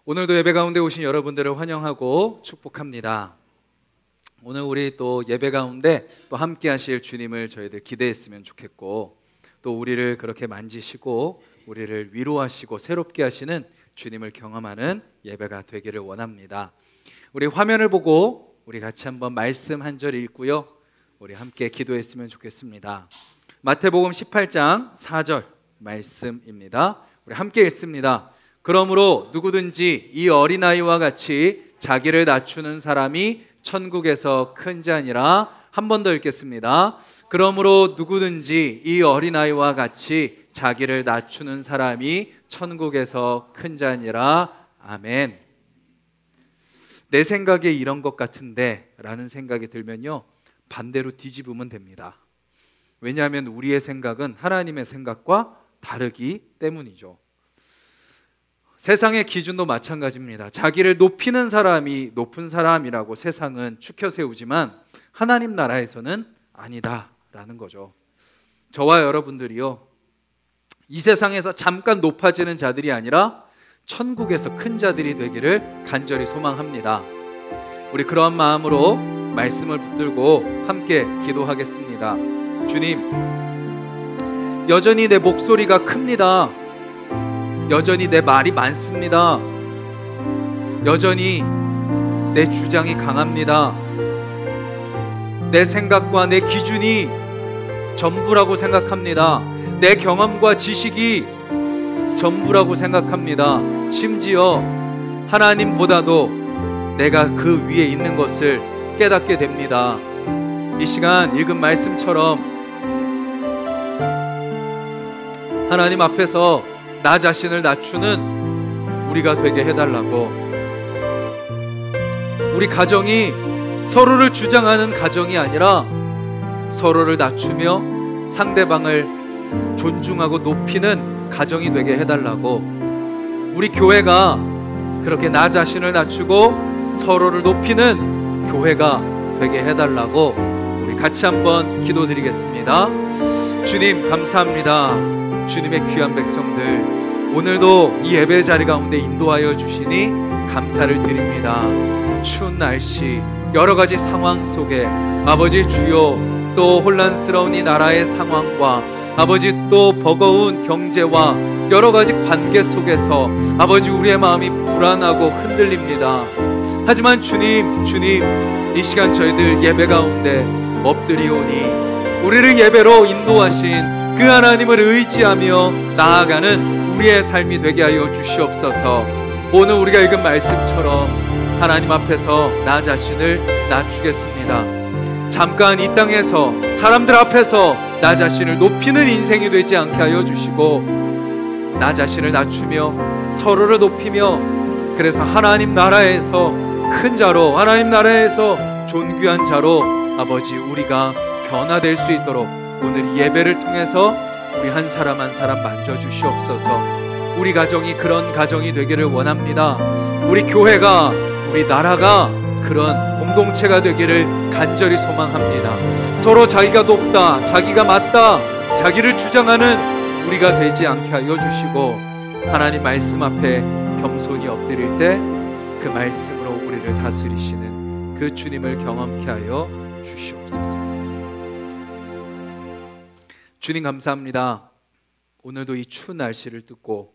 오늘도 예배 가운데 오신 여러분들을 환영하고 축복합니다. 오늘 우리 또 예배 가운데 또 함께 하실 주님을 저희들 기대했으면 좋겠고, 또 우리를 그렇게 만지시고 우리를 위로하시고 새롭게 하시는 주님을 경험하는 예배가 되기를 원합니다. 우리 화면을 보고 우리 같이 한번 말씀 한 절 읽고요, 우리 함께 기도했으면 좋겠습니다. 마태복음 18장 4절 말씀입니다. 우리 함께 읽습니다. 그러므로 누구든지 이 어린아이와 같이 자기를 낮추는 사람이 천국에서 큰 자니라. 한 번 더 읽겠습니다. 그러므로 누구든지 이 어린아이와 같이 자기를 낮추는 사람이 천국에서 큰 자니라. 아멘. 내 생각에 이런 것 같은데 라는 생각이 들면요, 반대로 뒤집으면 됩니다. 왜냐하면 우리의 생각은 하나님의 생각과 다르기 때문이죠. 세상의 기준도 마찬가지입니다. 자기를 높이는 사람이 높은 사람이라고 세상은 추켜 세우지만 하나님 나라에서는 아니다라는 거죠. 저와 여러분들이요, 이 세상에서 잠깐 높아지는 자들이 아니라 천국에서 큰 자들이 되기를 간절히 소망합니다. 우리 그러한 마음으로 말씀을 붙들고 함께 기도하겠습니다. 주님, 여전히 내 목소리가 큽니다. 여전히 내 말이 많습니다. 여전히 내 주장이 강합니다. 내 생각과 내 기준이 전부라고 생각합니다. 내 경험과 지식이 전부라고 생각합니다. 심지어 하나님보다도 내가 그 위에 있는 것을 깨닫게 됩니다. 이 시간 읽은 말씀처럼 하나님 앞에서 나 자신을 낮추는 우리가 되게 해달라고, 우리 가정이 서로를 주장하는 가정이 아니라 서로를 낮추며 상대방을 존중하고 높이는 가정이 되게 해달라고, 우리 교회가 그렇게 나 자신을 낮추고 서로를 높이는 교회가 되게 해달라고 우리 같이 한번 기도드리겠습니다. 주님 감사합니다. 주님의 귀한 백성들, 오늘도 이 예배 자리 가운데 인도하여 주시니 감사를 드립니다. 추운 날씨, 여러 가지 상황 속에 아버지 주여, 또 혼란스러운 이 나라의 상황과 아버지 또 버거운 경제와 여러 가지 관계 속에서 아버지 우리의 마음이 불안하고 흔들립니다. 하지만 주님, 이 시간 저희들 예배 가운데 엎드리오니 우리를 예배로 인도하신 그 하나님을 의지하며 나아가는 우리의 삶이 되게 하여 주시옵소서. 오늘 우리가 읽은 말씀처럼 하나님 앞에서 나 자신을 낮추겠습니다. 잠깐 이 땅에서 사람들 앞에서 나 자신을 높이는 인생이 되지 않게 하여 주시고, 나 자신을 낮추며 서로를 높이며, 그래서 하나님 나라에서 큰 자로, 하나님 나라에서 존귀한 자로 아버지 우리가 변화될 수 있도록 오늘 이 예배를 통해서 우리 한 사람 한 사람 만져주시옵소서. 우리 가정이 그런 가정이 되기를 원합니다. 우리 교회가, 우리 나라가 그런 공동체가 되기를 간절히 소망합니다. 서로 자기가 높다, 자기가 맞다, 자기를 주장하는 우리가 되지 않게 하여 주시고, 하나님 말씀 앞에 겸손히 엎드릴 때 그 말씀으로 우리를 다스리시는 그 주님을 경험케 하여 주시옵소서. 주님 감사합니다. 오늘도 이 추운 날씨를 뚫고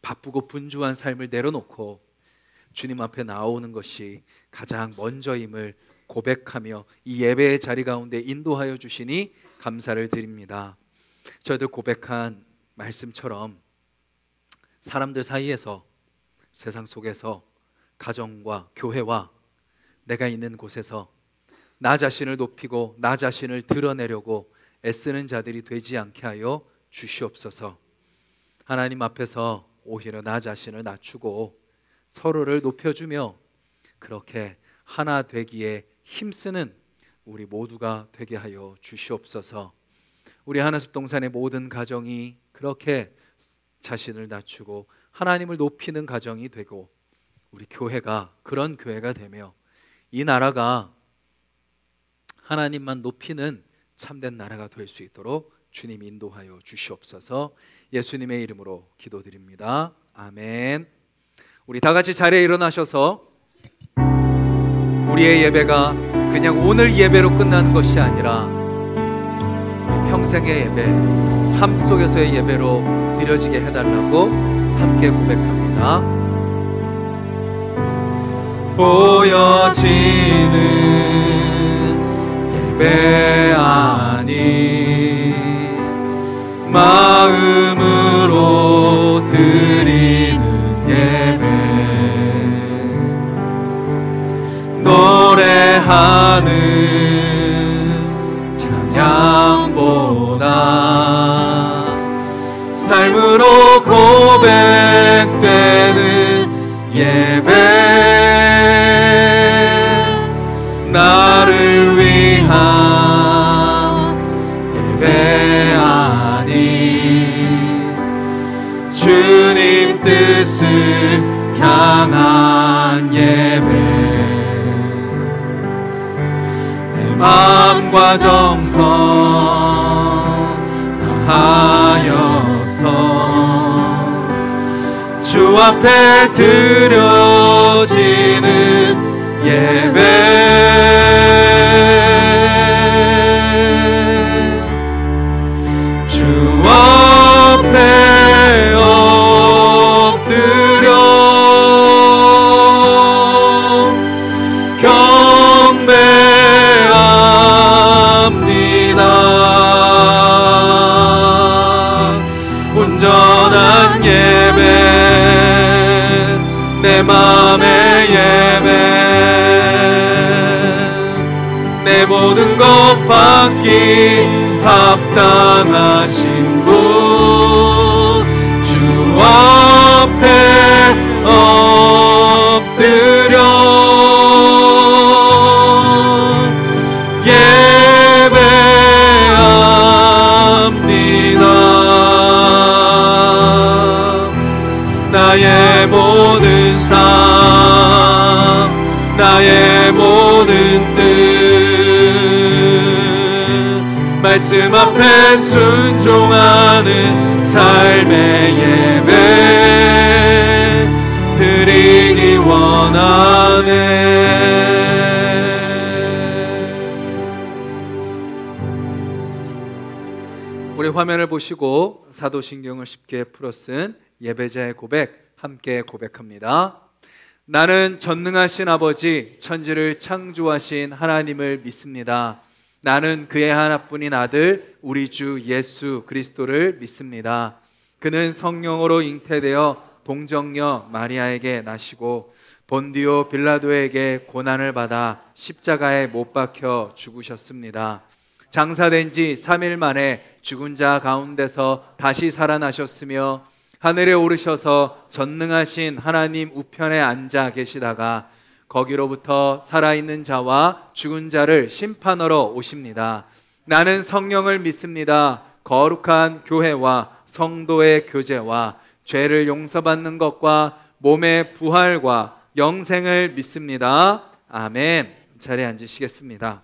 바쁘고 분주한 삶을 내려놓고 주님 앞에 나오는 것이 가장 먼저임을 고백하며 이 예배의 자리 가운데 인도하여 주시니 감사를 드립니다. 저희들 고백한 말씀처럼 사람들 사이에서, 세상 속에서, 가정과 교회와 내가 있는 곳에서 나 자신을 높이고 나 자신을 드러내려고 애쓰는 자들이 되지 않게 하여 주시옵소서. 하나님 앞에서 오히려 나 자신을 낮추고 서로를 높여주며 그렇게 하나 되기에 힘쓰는 우리 모두가 되게 하여 주시옵소서. 우리 하나숲 동산의 모든 가정이 그렇게 자신을 낮추고 하나님을 높이는 가정이 되고, 우리 교회가 그런 교회가 되며 이 나라가 하나님만 높이는 참된 나라가 될 수 있도록 주님 인도하여 주시옵소서. 예수님의 이름으로 기도드립니다. 아멘. 우리 다 같이 자리에 일어나셔서 우리의 예배가 그냥 오늘 예배로 끝나는 것이 아니라 우리 평생의 예배, 삶 속에서의 예배로 드려지게 해달라고 함께 고백합니다. 보여지는 예배 아니 마음으로 드리는 예배, 노래하는 찬양보다 삶으로 고백되는 예배, 나를 위한 예배 아니 주님 뜻을 향한 예배, 내 마음과 정성 다하여서 주 앞에 드려지는 예배, 주 앞에 엎드려 경배합니다. 온전한 예배, 내 맘의 예배, 내 모든 것 받기 합당하신 분, 주 앞에 엎드려 예배합니다. 나의 모든 삶, 나의 모든 뜻, 말씀 앞에 순종하는 삶의 예배 드리기 원하네. 우리 화면을 보시고 사도신경을 쉽게 풀어쓴 예배자의 고백 함께 고백합니다. 나는 전능하신 아버지 천지를 창조하신 하나님을 믿습니다. 나는 그의 하나뿐인 아들 우리 주 예수 그리스도를 믿습니다. 그는 성령으로 잉태되어 동정녀 마리아에게 나시고 본디오 빌라도에게 고난을 받아 십자가에 못 박혀 죽으셨습니다. 장사된 지 3일 만에 죽은 자 가운데서 다시 살아나셨으며 하늘에 오르셔서 전능하신 하나님 우편에 앉아 계시다가 거기로부터 살아있는 자와 죽은 자를 심판하러 오십니다. 나는 성령을 믿습니다. 거룩한 교회와 성도의 교제와 죄를 용서받는 것과 몸의 부활과 영생을 믿습니다. 아멘. 자리에 앉으시겠습니다.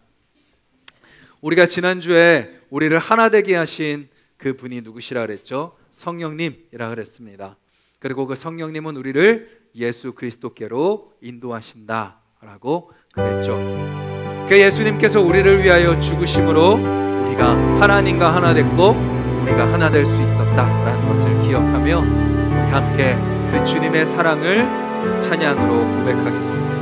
우리가 지난주에 우리를 하나 되게 하신 그 분이 누구시라 그랬죠? 성령님이라 그랬습니다. 그리고 그 성령님은 우리를 예수 그리스도께로 인도하신다 라고 그랬죠. 그 예수님께서 우리를 위하여 죽으심으로 우리가 하나님과 하나 됐고 우리가 하나 될 수 있었다라는 것을 기억하며 우리 함께 그 주님의 사랑을 찬양으로 고백하겠습니다.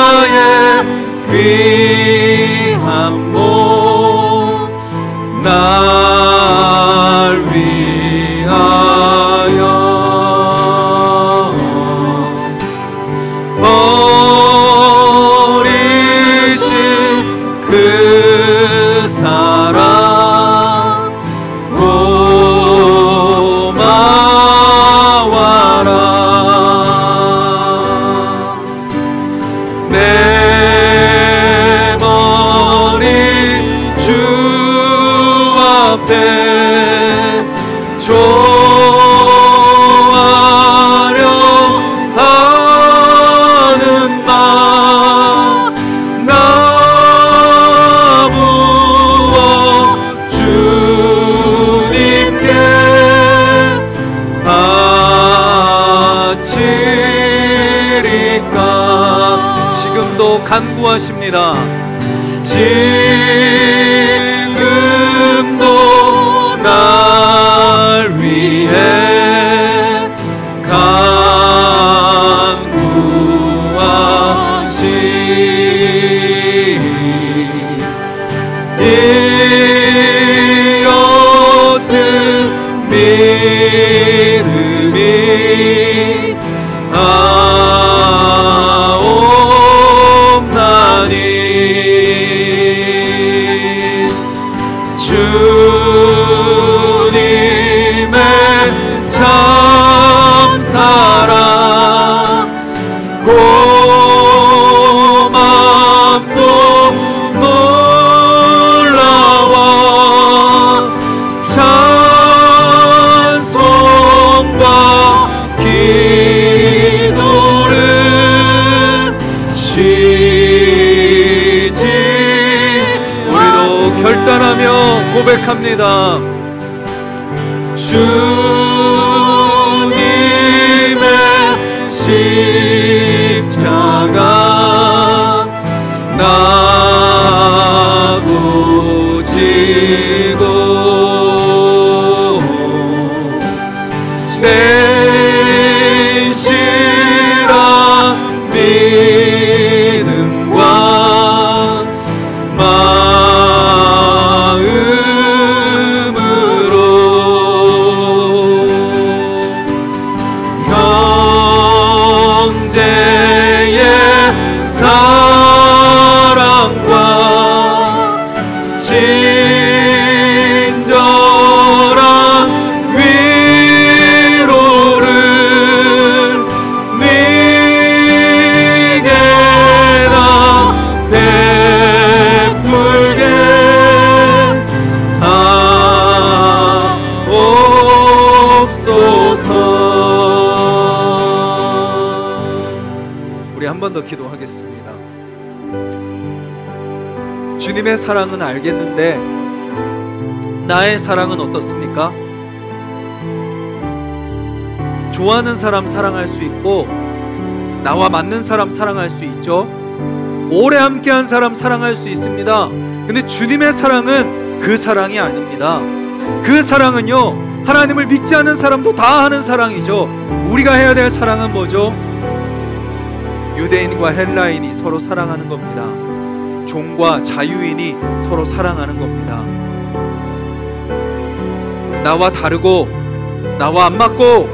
성자의 귀한 몸 날 위하여 버리신 그 사랑 고마워라. 고백합니다. 지금도 날 위해 간구하신 이 여튼 믿음이 아옵나니 주님의 참 사랑 고맙도 놀라워 찬송과 기도를 쉬지 우리도 결단하며 고백합니다. 주님의 십자가 나도 지고 진실한 믿음과 마음으로 형제의 사랑과 친절한 위로를 네게 다 베풀게 하옵소서. 우리 한 번 더 기도하겠습니다. 주님의 사랑은 알겠는데 나의 사랑은 어떻습니까? 좋아하는 사람 사랑할 수 있고 나와 맞는 사람 사랑할 수 있죠. 오래 함께한 사람 사랑할 수 있습니다. 근데 주님의 사랑은 그 사랑이 아닙니다. 그 사랑은요, 하나님을 믿지 않는 사람도 다 하는 사랑이죠. 우리가 해야 될 사랑은 뭐죠? 유대인과 헬라인이 서로 사랑하는 겁니다. 종과 자유인이 서로 사랑하는 겁니다. 나와 다르고 나와 안 맞고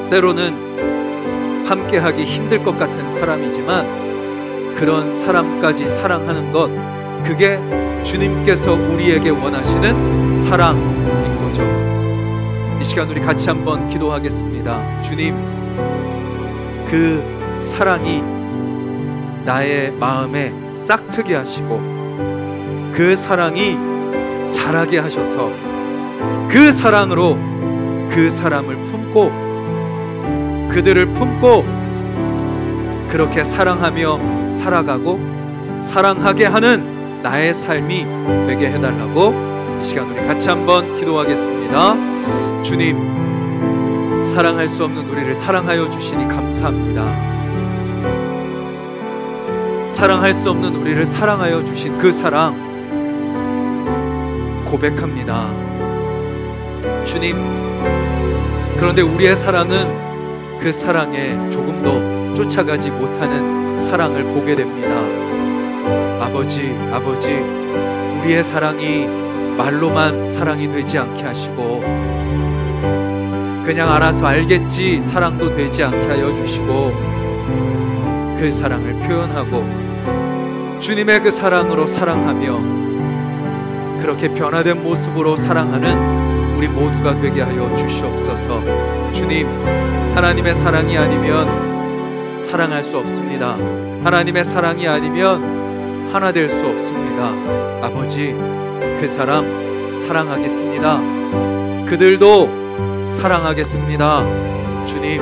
때로는 함께하기 힘들 것 같은 사람이지만 그런 사람까지 사랑하는 것, 그게 주님께서 우리에게 원하시는 사랑인 거죠. 이 시간 우리 같이 한번 기도하겠습니다. 주님, 그 사랑이 나의 마음에 싹트게 하시고 그 사랑이 자라게 하셔서 그 사랑으로 그 사람을 품고 그들을 품고 그렇게 사랑하며 살아가고 사랑하게 하는 나의 삶이 되게 해달라고 이 시간 우리 같이 한번 기도하겠습니다. 주님, 사랑할 수 없는 우리를 사랑하여 주시니 감사합니다. 사랑할 수 없는 우리를 사랑하여 주신 그 사랑 고백합니다. 주님, 그런데 우리의 사랑은 그 사랑에 조금도 쫓아가지 못하는 사랑을 보게 됩니다. 아버지, 우리의 사랑이 말로만 사랑이 되지 않게 하시고 그냥 알아서 알겠지 사랑도 되지 않게 하여 주시고 그 사랑을 표현하고 주님의 그 사랑으로 사랑하며 그렇게 변화된 모습으로 사랑하는 우리 모두가 되게 하여 주시옵소서. 주님, 하나님의 사랑이 아니면 사랑할 수 없습니다. 하나님의 사랑이 아니면 하나 될 수 없습니다. 아버지, 그 사람 사랑하겠습니다. 그들도 사랑하겠습니다. 주님,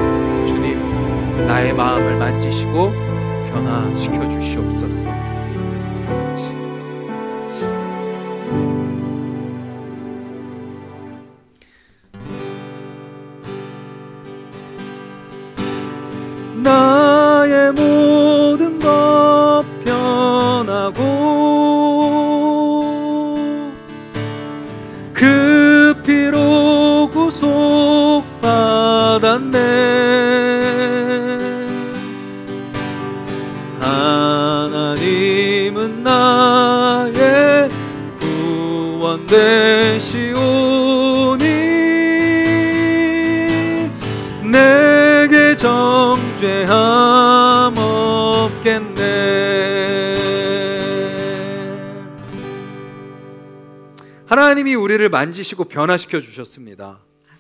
나의 마음을 만지시고 변화시켜 주시옵소서. 나의 그 피로 구속받았네. 하나님은 나의 구원 되시오니 내게 정죄함 없겠네. 하나님이 우리를 만지시고 변화시켜 주셨습니다.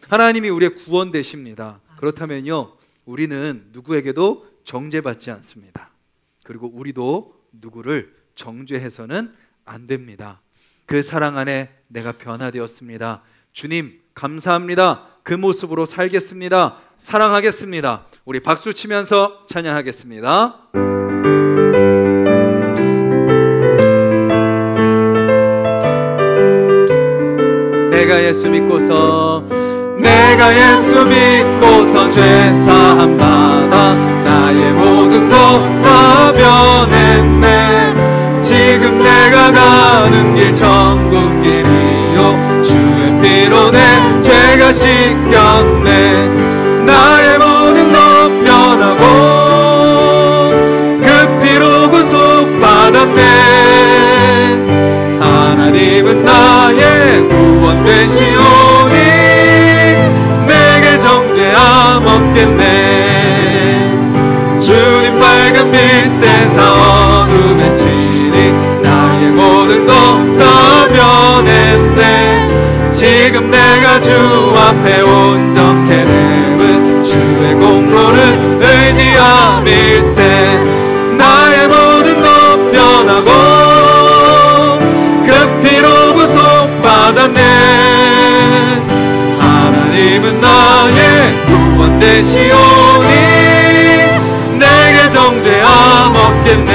하나님이 우리의 구원 되십니다. 그렇다면요, 우리는 누구에게도 정죄받지 않습니다. 그리고 우리도 누구를 정죄해서는 안 됩니다. 그 사랑 안에 내가 변화되었습니다. 주님 감사합니다. 그 모습으로 살겠습니다. 사랑하겠습니다. 우리 박수 치면서 찬양하겠습니다. 내가 예수 믿고서 죄사함 받아 나의 모든 것 다 변했네. 지금 내가 가는 길 천국 길이요 주의 피로 내 죄가 씻겼네. 나의 모든 것 변하고 그 피로 구속받았네. 하나님은 나의 구원 되시오니 내게 정죄함 없겠네. 주님 빨간 빛대사 어둠에 치니 나의 모든 것 다 변했네. 지금 내가 주 앞에 온전케 되면 주의 공로를 의지함일세. 나의 모든 것 변하고 그 피로 구속받았네. 하나님은 나의 구원 되시오니 내게 정죄함 없겠네.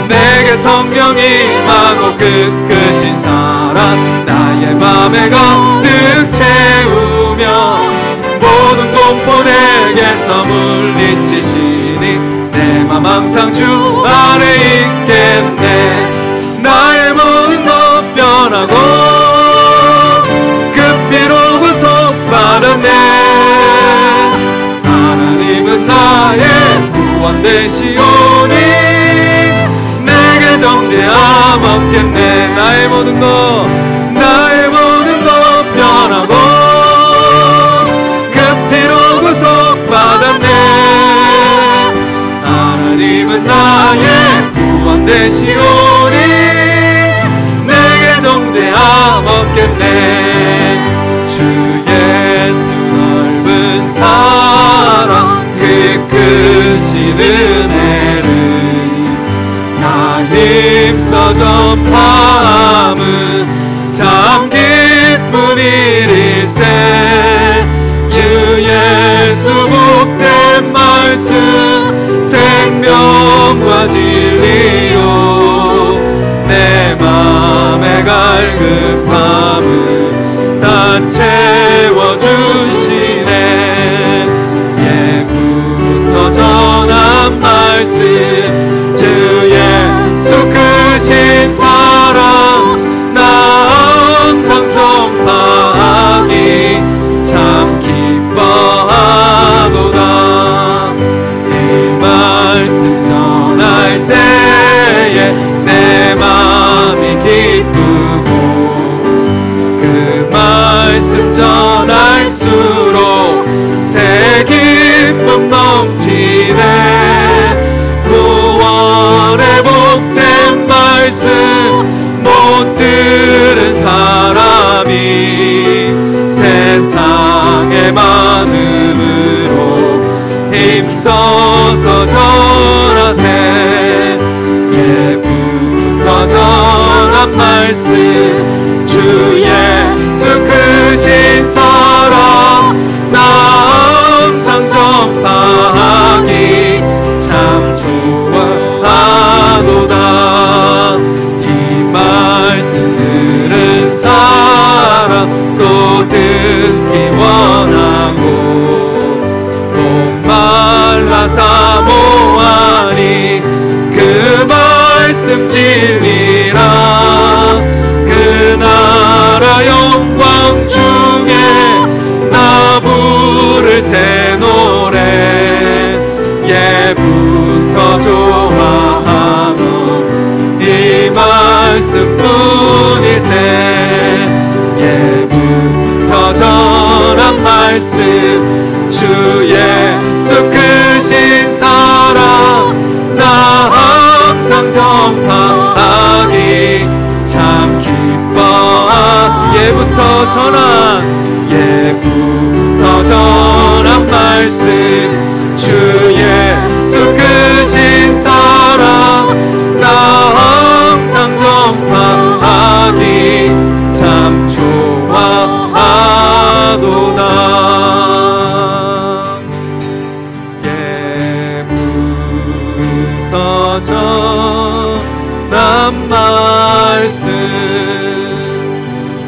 내게 성령 임하고 끝끝인 사랑 나의 맘에 가득 채우며 모든 공포 내게서 물리치시니 내 맘 항상 주 안에 있겠네. 나의 모든 것 변하고 그 피로 구속받았네. 하나님은 나의 구원 되시오니 내게 정죄함 없겠네. 나의 모든 것 변하고 그 피로 구속받았네. 하나님은 나의 구원 되시오니 내게 정죄함 없겠네. 주 예수 넓은 사랑 그 크신 은혜를 나 힘써 전파함은 참 기쁜 일일세. 주 예수 복된 말씀 생명과 진리요 내 맘에 갈급함은 다 채워주시네. 예부터 전한 말씀 주 예수 크신 사랑 나 항상 전파하기 참 기뻐하도다. 이 말씀 전할 때에 내 맘이 기쁘고 그 말씀 전할수록 새 기쁨 넘치네. 구원의 복된 말씀 못 들은 사람이 세상의 많음으로 힘써서 전하세. 예부터 전한 말씀 주 예수 크신 사랑 나 항상 전파하기 참 좋아하도다. 이 말씀 들은 사람 또 듣기 원하고 목말라 사모하니 그 말씀 진리라. 그 말씀 주 예수 크신 사랑 나 항상 전파하기 참 기뻐. 예부터 전한 말씀 주 예수 크신 사랑 나 항상 전파하기 참 좋아하도다. 예부터 전한 말씀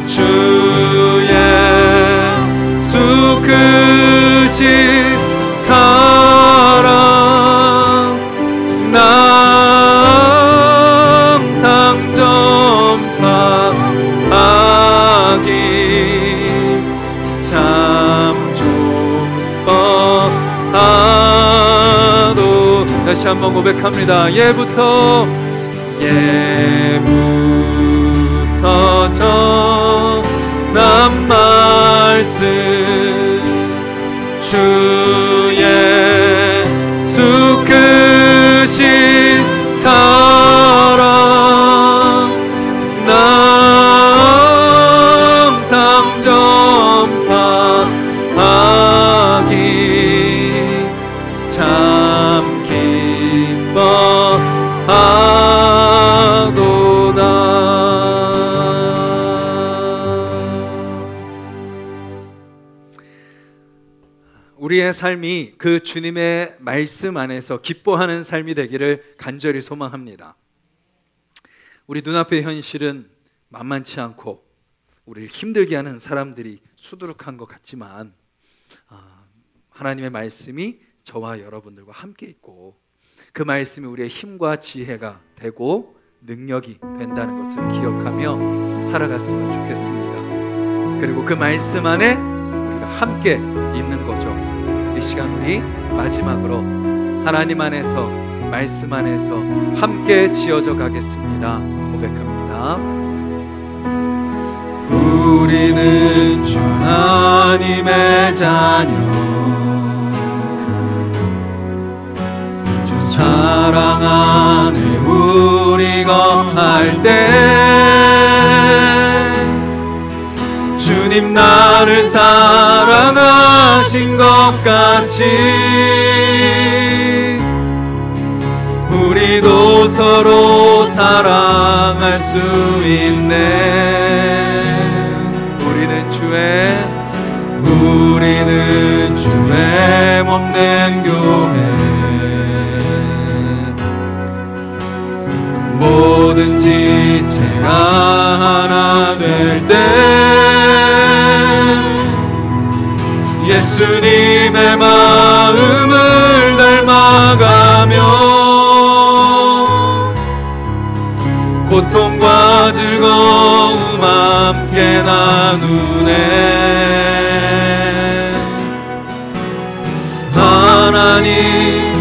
주 예수 크신 사랑 나 항상 전파하기 참 좋아하도. 다시 한번 고백합니다. 예부터 전한 말씀 주 예수 크신 사랑 나 항상 전파하기 참 기뻐하도다. 우리의 삶이 그 주님의 말씀 안에서 기뻐하는 삶이 되기를 간절히 소망합니다. 우리 눈앞의 현실은 만만치 않고 우리를 힘들게 하는 사람들이 수두룩한 것 같지만 하나님의 말씀이 저와 여러분들과 함께 있고 그 말씀이 우리의 힘과 지혜가 되고 능력이 된다는 것을 기억하며 살아갔으면 좋겠습니다. 그리고 그 말씀 안에 우리가 함께 있는 거죠. 이 시간 우리 마지막으로 하나님 안에서 말씀 안에서 함께 지어져 가겠습니다. 고백합니다. 우리는 주 하나님의 자녀 주 사랑 안에 우리 거할 때 주님 나를 사랑하신 것 같이 우리도 서로 사랑할 수 있네. 우리는 주의 몸된 교회 뭐든지 제가 하나 될 때 예수님의 마음을 닮아가며 고통과 즐거움 함께 나누네. 하나님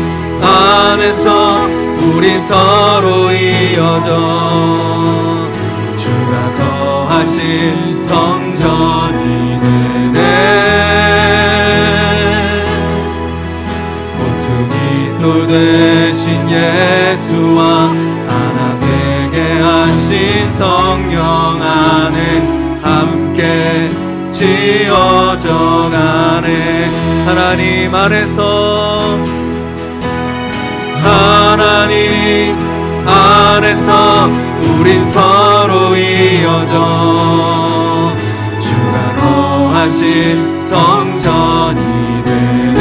안에서 우리 서로 이어져 주가 거하신 성전이 되네. 모퉁이 돌 되신 예수와 하나 되게 하신 성령 안에 함께 지어져 가네. 하나님 안에서 우린 서로 이어져 주가 거하신 성전이 되네.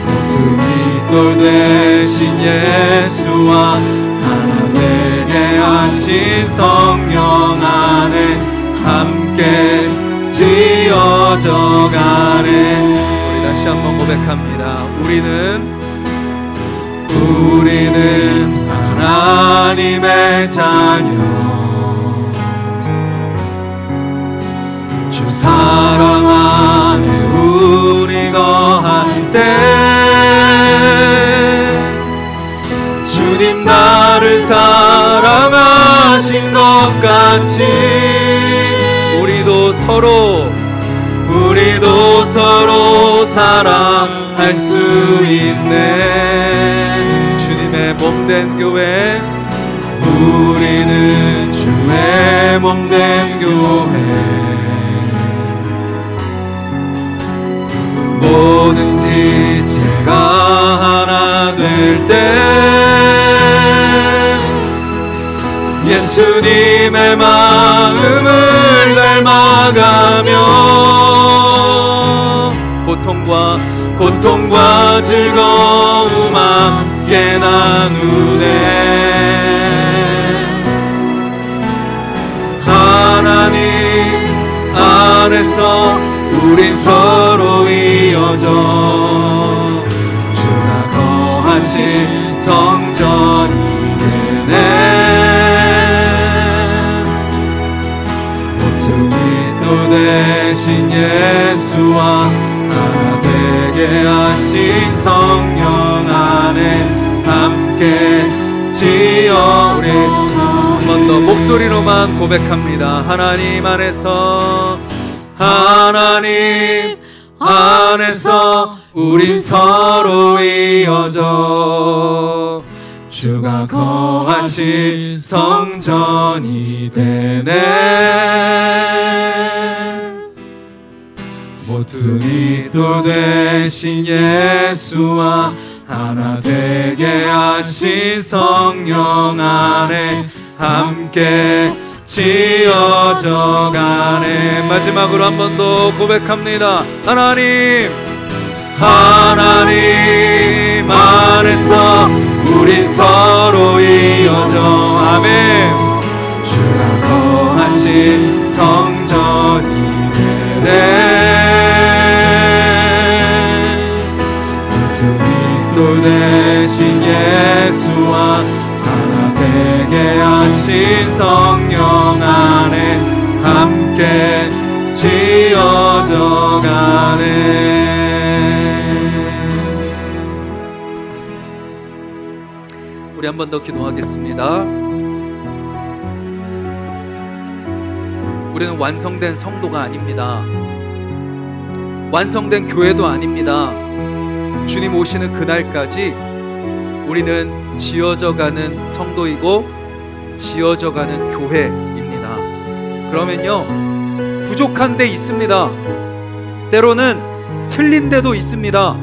모퉁이 돌 되신 예수와 하나 되게 하신 성령 안에 함께 지어져 가네. 우리 다시 한번 고백합니다. 우리는 하나님의 자녀 주 사랑 안에 우리 거할 때 주님 나를 사랑하신 것 같이 우리도 우리도 서로 사랑할 수 있네. 주님의 몸된 교회, 우리는 주의 몸된 교회. 뭐든지 제가 하나 될 때 예수님의 마음을 닮아가며 고통과 즐거움 함께 나누네. 하나님 안에서 우린 서로 이어져 주가 거하신 성전이 되네. 모퉁이 돌 대신 예수와 하나 되게 하신 성령 안에 함께 지어. 우리 한 번 더 목소리로만 고백합니다. 하나님 안에서 우린 서로 이어져 주가 거하신 성전이 되네. 모퉁이 돌 대신 예수와 하나 되게 하신 성령 안에 함께 지어져 가네. 마지막으로 한 번 더 고백합니다. 하나님 안에서 우린 서로 이어져. 아멘. 주가 거하신 성전이 되네. 모퉁이 돌 대신 예수와 하나 되게 하신 성령 안에 함께 지어져 가네. 우리 한 번 더 기도하겠습니다. 우리는 완성된 성도가 아닙니다. 완성된 교회도 아닙니다. 주님 오시는 그날까지 우리는 지어져가는 성도이고 지어져가는 교회입니다. 그러면요, 부족한 데 있습니다. 때로는 틀린 데도 있습니다.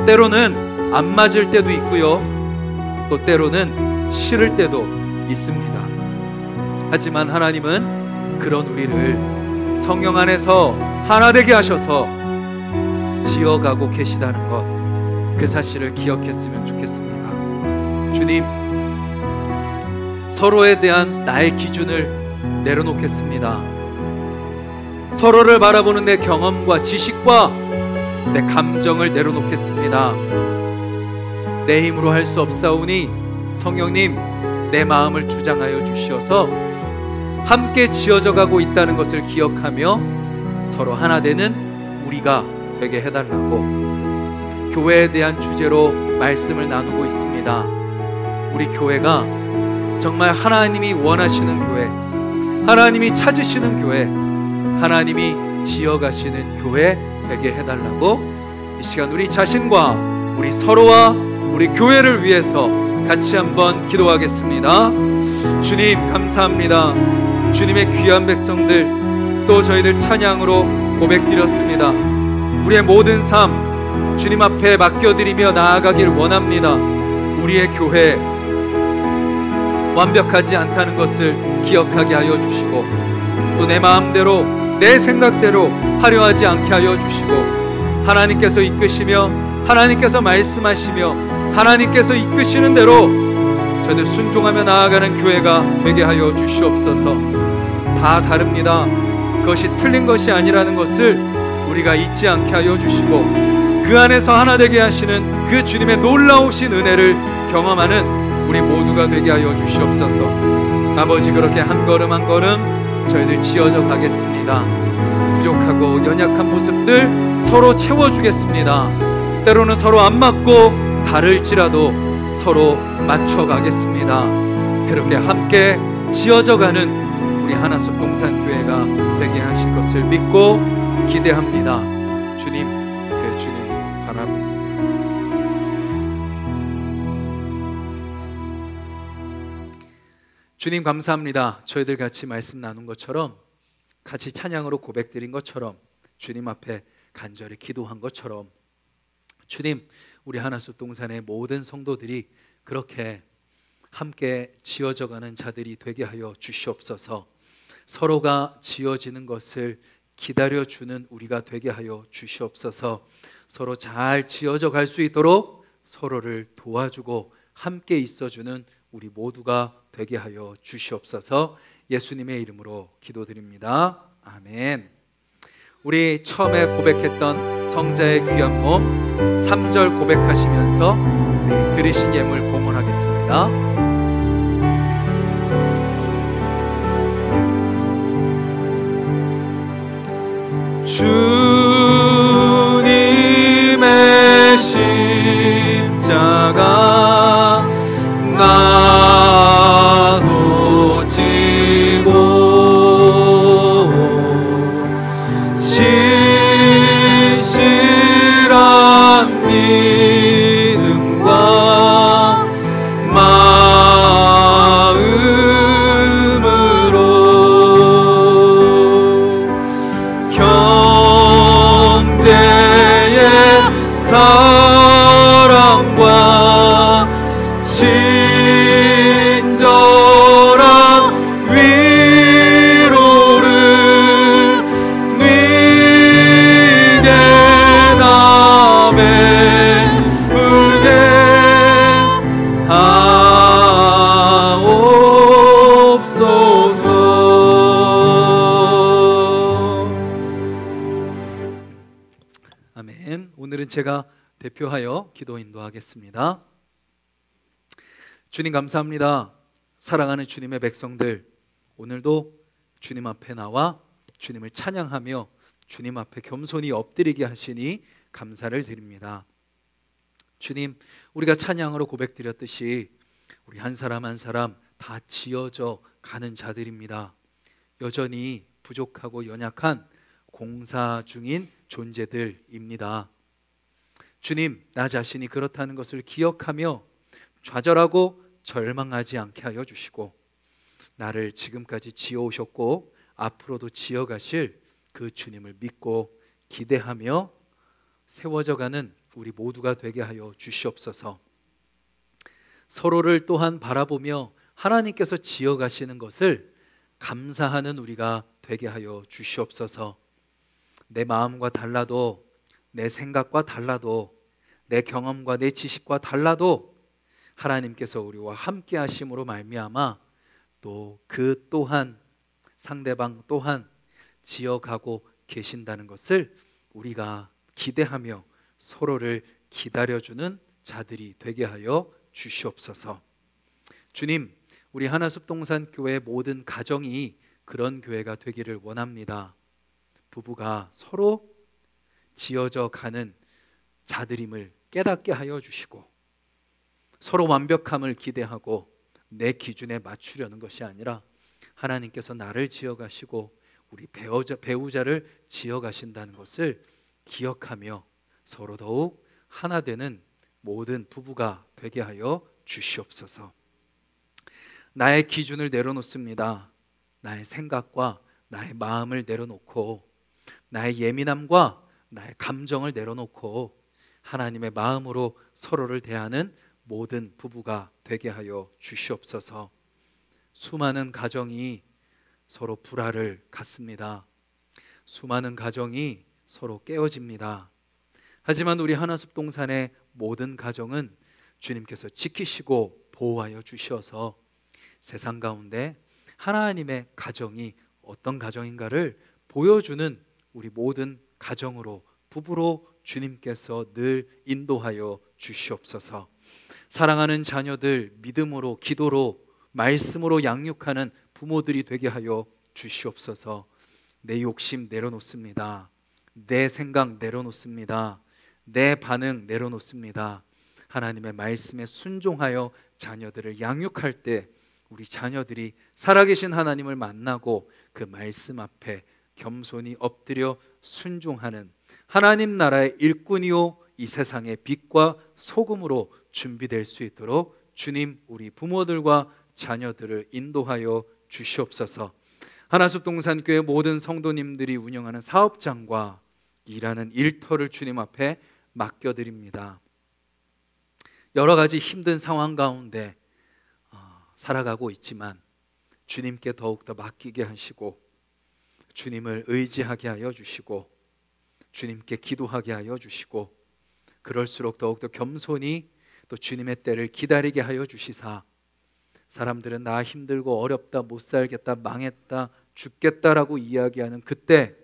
때로는 안 맞을 때도 있고요, 또 때로는 싫을 때도 있습니다. 하지만 하나님은 그런 우리를 성령 안에서 하나 되게 하셔서 지어가고 계시다는 것, 그 사실을 기억했으면 좋겠습니다. 주님, 서로에 대한 나의 기준을 내려놓겠습니다. 서로를 바라보는 내 경험과 지식과 내 감정을 내려놓겠습니다. 내 힘으로 할 수 없사오니 성령님, 내 마음을 주장하여 주시어서 함께 지어져 가고 있다는 것을 기억하며 서로 하나 되는 우리가 되게 해달라고 교회에 대한 주제로 말씀을 나누고 있습니다. 우리 교회가 정말 하나님이 원하시는 교회, 하나님이 찾으시는 교회, 하나님이 지어가시는 교회 되게 해달라고 이 시간 우리 자신과 우리 서로와 우리 교회를 위해서 같이 한번 기도하겠습니다. 주님 감사합니다. 주님의 귀한 백성들, 또 저희들 찬양으로 고백드렸습니다. 우리의 모든 삶 주님 앞에 맡겨드리며 나아가길 원합니다. 우리의 교회 완벽하지 않다는 것을 기억하게 하여 주시고, 또 내 마음대로 내 생각대로 하려 하지 않게 하여 주시고, 하나님께서 이끄시며 하나님께서 말씀하시며 하나님께서 이끄시는 대로 저희들 순종하며 나아가는 교회가 되게 하여 주시옵소서. 다 다릅니다. 그것이 틀린 것이 아니라는 것을 우리가 잊지 않게 하여 주시고, 그 안에서 하나 되게 하시는 그 주님의 놀라우신 은혜를 경험하는 우리 모두가 되게 하여 주시옵소서. 아버지, 그렇게 한 걸음 한 걸음 저희들 지어져 가겠습니다. 부족하고 연약한 모습들 서로 채워주겠습니다. 때로는 서로 안 맞고 다를지라도 서로 맞춰가겠습니다. 그렇게 함께 지어져가는 우리 하나숲 동산교회가 되게 하실 것을 믿고 기대합니다. 주님, 그 주님 바라봅니다. 주님 감사합니다. 저희들 같이 말씀 나눈 것처럼, 같이 찬양으로 고백드린 것처럼, 주님 앞에 간절히 기도한 것처럼, 주님, 우리 하나숲 동산의 모든 성도들이 그렇게 함께 지어져가는 자들이 되게 하여 주시옵소서. 서로가 지어지는 것을 기다려주는 우리가 되게 하여 주시옵소서. 서로 잘 지어져 갈 수 있도록 서로를 도와주고 함께 있어주는 우리 모두가 되게 하여 주시옵소서. 예수님의 이름으로 기도드립니다. 아멘. 우리 처음에 고백했던 성자의 귀한 몸 3절 고백하시면서 우리 드리신 예물 봉헌하겠습니다. 주님의 십자가 나도 지고 신실한 믿음과 마음으로 형제의 사랑과 친절한 위로를 네게 나 베풀게 하옵소서. 아멘. 오늘은 제가 대표하여 기도 인도하겠습니다. 주님 감사합니다. 사랑하는 주님의 백성들, 오늘도 주님 앞에 나와 주님을 찬양하며 주님 앞에 겸손히 엎드리게 하시니 감사를 드립니다. 주님, 우리가 찬양으로 고백드렸듯이 우리 한 사람 한 사람 다 지어져 가는 자들입니다. 여전히 부족하고 연약한 공사 중인 존재들입니다. 주님, 나 자신이 그렇다는 것을 기억하며 좌절하고 절망하지 않게 하여 주시고, 나를 지금까지 지어오셨고 앞으로도 지어가실 그 주님을 믿고 기대하며 세워져가는 우리 모두가 되게 하여 주시옵소서. 서로를 또한 바라보며 하나님께서 지어가시는 것을 감사하는 우리가 되게 하여 주시옵소서. 내 마음과 달라도, 내 생각과 달라도, 내 경험과 내 지식과 달라도 하나님께서 우리와 함께 하심으로 말미암아 또 그 또한 상대방 또한 지어가고 계신다는 것을 우리가 기대하며 서로를 기다려주는 자들이 되게 하여 주시옵소서. 주님, 우리 하나숲 동산교회 모든 가정이 그런 교회가 되기를 원합니다. 부부가 서로 지어져 가는 자들임을 깨닫게 하여 주시고, 서로 완벽함을 기대하고 내 기준에 맞추려는 것이 아니라 하나님께서 나를 지어가시고 우리 배우자를 지어가신다는 것을 기억하며 서로 더욱 하나 되는 모든 부부가 되게 하여 주시옵소서. 나의 기준을 내려놓습니다. 나의 생각과 나의 마음을 내려놓고, 나의 예민함과 나의 감정을 내려놓고 하나님의 마음으로 서로를 대하는 모든 부부가 되게 하여 주시옵소서. 수많은 가정이 서로 불화를 갖습니다. 수많은 가정이 서로 깨어집니다. 하지만 우리 하나숲 동산의 모든 가정은 주님께서 지키시고 보호하여 주셔서 세상 가운데 하나님의 가정이 어떤 가정인가를 보여주는 우리 모든 가정으로, 부부로 주님께서 늘 인도하여 주시옵소서. 사랑하는 자녀들 믿음으로, 기도로, 말씀으로 양육하는 부모들이 되게 하여 주시옵소서. 내 욕심 내려놓습니다. 내 생각 내려놓습니다. 내 반응 내려놓습니다. 하나님의 말씀에 순종하여 자녀들을 양육할 때 우리 자녀들이 살아계신 하나님을 만나고 그 말씀 앞에 겸손히 엎드려 순종하는 하나님 나라의 일꾼이요 이 세상의 빛과 소금으로 준비될 수 있도록 주님 우리 부모들과 자녀들을 인도하여 주시옵소서. 하나숲 동산교회 모든 성도님들이 운영하는 사업장과 일하는 일터를 주님 앞에 맡겨드립니다. 여러 가지 힘든 상황 가운데 살아가고 있지만 주님께 더욱더 맡기게 하시고 주님을 의지하게 하여 주시고 주님께 기도하게 하여 주시고 그럴수록 더욱더 겸손히 또 주님의 때를 기다리게 하여 주시사 사람들은 나 힘들고 어렵다, 못 살겠다, 망했다, 죽겠다라고 이야기하는 그때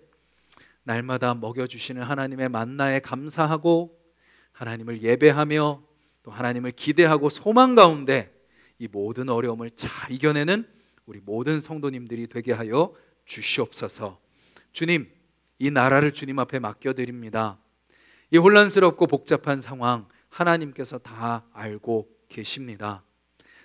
날마다 먹여주시는 하나님의 만나에 감사하고 하나님을 예배하며 또 하나님을 기대하고 소망 가운데 이 모든 어려움을 잘 이겨내는 우리 모든 성도님들이 되게 하여 주시옵소서. 주님, 이 나라를 주님 앞에 맡겨드립니다. 이 혼란스럽고 복잡한 상황 하나님께서 다 알고 계십니다.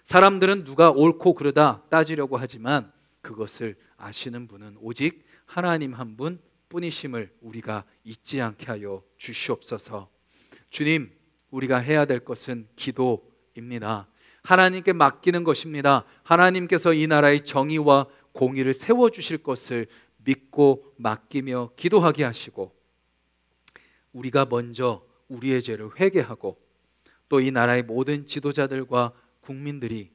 사람들은 누가 옳고 그르다 따지려고 하지만 그것을 아시는 분은 오직 하나님 한 분 뿐이심을 우리가 잊지 않게 하여 주시옵소서. 주님, 우리가 해야 될 것은 기도입니다. 하나님께 맡기는 것입니다. 하나님께서 이 나라의 정의와 공의를 세워주실 것을 믿고 맡기며 기도하게 하시고 우리가 먼저 우리의 죄를 회개하고 또 이 나라의 모든 지도자들과 국민들이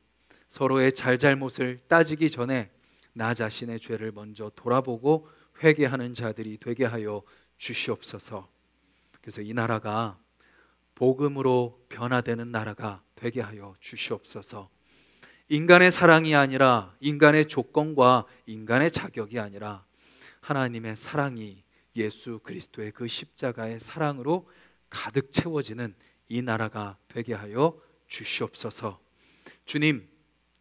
서로의 잘잘못을 따지기 전에 나 자신의 죄를 먼저 돌아보고 회개하는 자들이 되게 하여 주시옵소서. 그래서 이 나라가 복음으로 변화되는 나라가 되게 하여 주시옵소서. 인간의 사랑이 아니라 인간의 조건과 인간의 자격이 아니라 하나님의 사랑이 예수 그리스도의 그 십자가의 사랑으로 가득 채워지는 이 나라가 되게 하여 주시옵소서. 주님,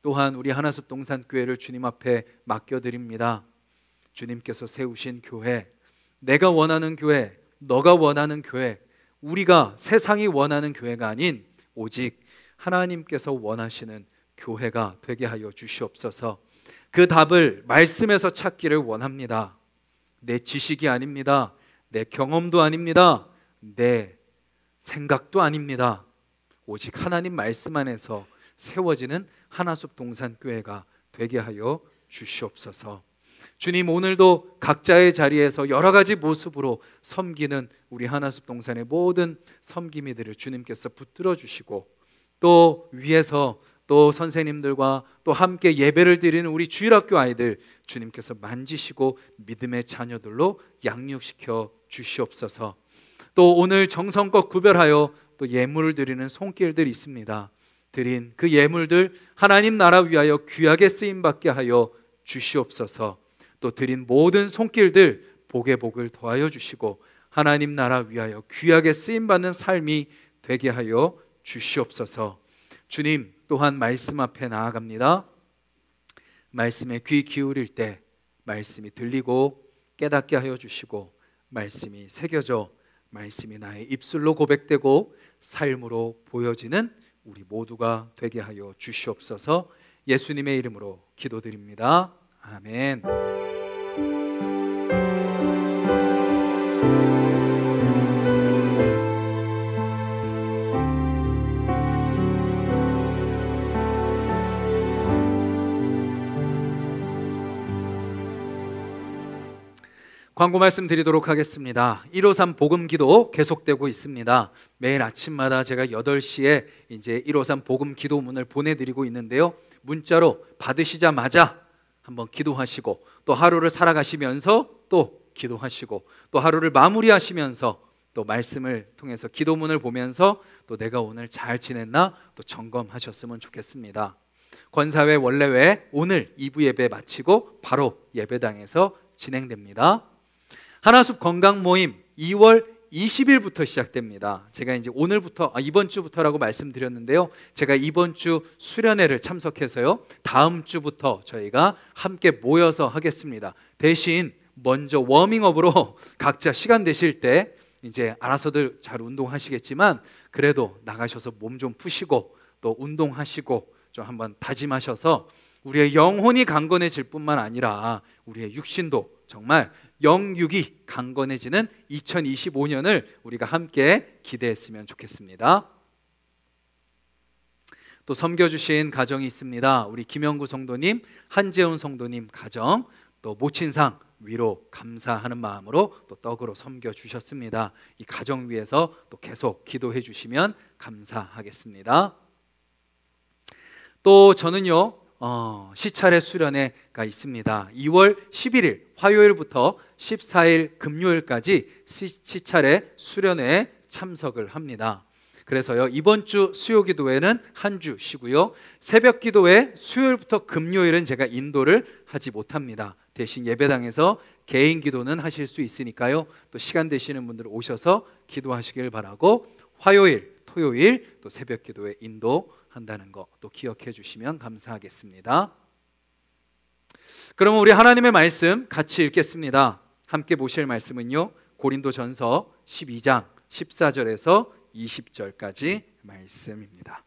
또한 우리 하나숲 동산교회를 주님 앞에 맡겨드립니다. 주님께서 세우신 교회, 내가 원하는 교회, 너가 원하는 교회, 우리가 세상이 원하는 교회가 아닌 오직 하나님께서 원하시는 교회가 되게 하여 주시옵소서. 그 답을 말씀에서 찾기를 원합니다. 내 지식이 아닙니다. 내 경험도 아닙니다. 내 생각도 아닙니다. 오직 하나님 말씀 안에서 세워지는 하나숲 동산교회가 되게 하여 주시옵소서. 주님, 오늘도 각자의 자리에서 여러 가지 모습으로 섬기는 우리 하나숲 동산의 모든 섬김이들을 주님께서 붙들어 주시고 또 위에서 또 선생님들과 또 함께 예배를 드리는 우리 주일학교 아이들 주님께서 만지시고 믿음의 자녀들로 양육시켜 주시옵소서. 또 오늘 정성껏 구별하여 또 예물을 드리는 손길들이 있습니다. 드린 그 예물들 하나님 나라 위하여 귀하게 쓰임받게 하여 주시옵소서. 또 드린 모든 손길들 복에 복을 더하여 주시고 하나님 나라 위하여 귀하게 쓰임받는 삶이 되게 하여 주시옵소서. 주님, 또한 말씀 앞에 나아갑니다. 말씀에 귀 기울일 때 말씀이 들리고 깨닫게 하여 주시고 말씀이 새겨져 말씀이 나의 입술로 고백되고 삶으로 보여지는 우리 모두가 되게 하여 주시옵소서. 예수님의 이름으로 기도드립니다. 아멘. 광고 말씀 드리도록 하겠습니다. 153 복음 기도 계속되고 있습니다. 매일 아침마다 제가 8시에 이제 153 복음 기도문을 보내드리고 있는데요. 문자로 받으시자마자 한번 기도하시고 또 하루를 살아가시면서 또 기도하시고 또 하루를 마무리하시면서 또 말씀을 통해서 기도문을 보면서 또 내가 오늘 잘 지냈나 또 점검하셨으면 좋겠습니다. 권사회 원래회 오늘 2부 예배 마치고 바로 예배당에서 진행됩니다. 하나숲 건강 모임 2월 20일부터 시작됩니다. 제가 이제 오늘부터 이번 주부터라고 말씀드렸는데요. 제가 이번 주 수련회를 참석해서요. 다음 주부터 저희가 함께 모여서 하겠습니다. 대신 먼저 워밍업으로 각자 시간 되실 때 이제 알아서들 잘 운동하시겠지만 그래도 나가셔서 몸 좀 푸시고 또 운동하시고 좀 한번 다짐하셔서 우리의 영혼이 강건해질 뿐만 아니라 우리의 육신도 정말 영육이 강건해지는 2025년을 우리가 함께 기대했으면 좋겠습니다. 또 섬겨주신 가정이 있습니다. 우리 김영구 성도님, 한재훈 성도님 가정, 또 모친상 위로 감사하는 마음으로 또 떡으로 섬겨주셨습니다. 이 가정 위해서 또 계속 기도해 주시면 감사하겠습니다. 또 저는요 시차례 수련회가 있습니다. 2월 11일 화요일부터 14일 금요일까지 시차례 수련회에 참석을 합니다. 그래서요 이번 주 수요기도회는 한 주 쉬고요, 새벽기도회 수요일부터 금요일은 제가 인도를 하지 못합니다. 대신 예배당에서 개인 기도는 하실 수 있으니까요, 또 시간 되시는 분들 오셔서 기도하시길 바라고, 화요일, 토요일 또 새벽기도회 인도한다는 거 또 기억해 주시면 감사하겠습니다. 그러면 우리 하나님의 말씀 같이 읽겠습니다. 함께 보실 말씀은요 고린도전서 12장 14절에서 20절까지 말씀입니다.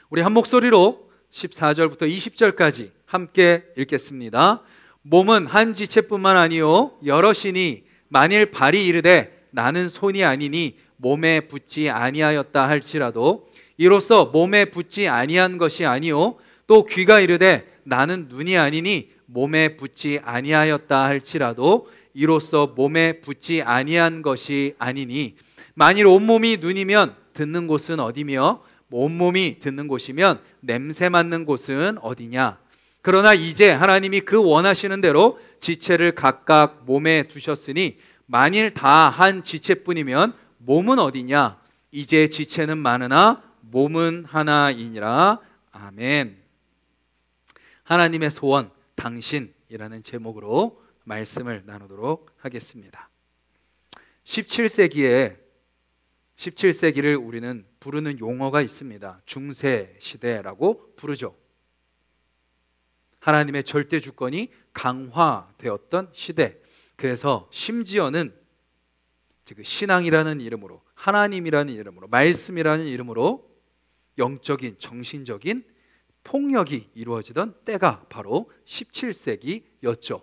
우리 한 목소리로 14절부터 20절까지 함께 읽겠습니다. 몸은 한 지체뿐만 아니요 여럿이니 만일 발이 이르되 나는 손이 아니니 몸에 붙지 아니하였다 할지라도 이로써 몸에 붙지 아니한 것이 아니요 또 귀가 이르되 나는 눈이 아니니 몸에 붙지 아니하였다 할지라도 이로써 몸에 붙지 아니한 것이 아니니 만일 온몸이 눈이면 듣는 곳은 어디며 온몸이 듣는 곳이면 냄새 맡는 곳은 어디냐. 그러나 이제 하나님이 그 원하시는 대로 지체를 각각 몸에 두셨으니 만일 다 한 지체뿐이면 몸은 어디냐. 이제 지체는 많으나 몸은 하나이니라. 아멘. 하나님의 소원 당신이라는 제목으로 말씀을 나누도록 하겠습니다. 17세기를 우리는 부르는 용어가 있습니다. 중세 시대라고 부르죠. 하나님의 절대 주권이 강화되었던 시대. 그래서 심지어는 신앙이라는 이름으로, 하나님이라는 이름으로, 말씀이라는 이름으로 영적인, 정신적인 폭력이 이루어지던 때가 바로 17세기였죠.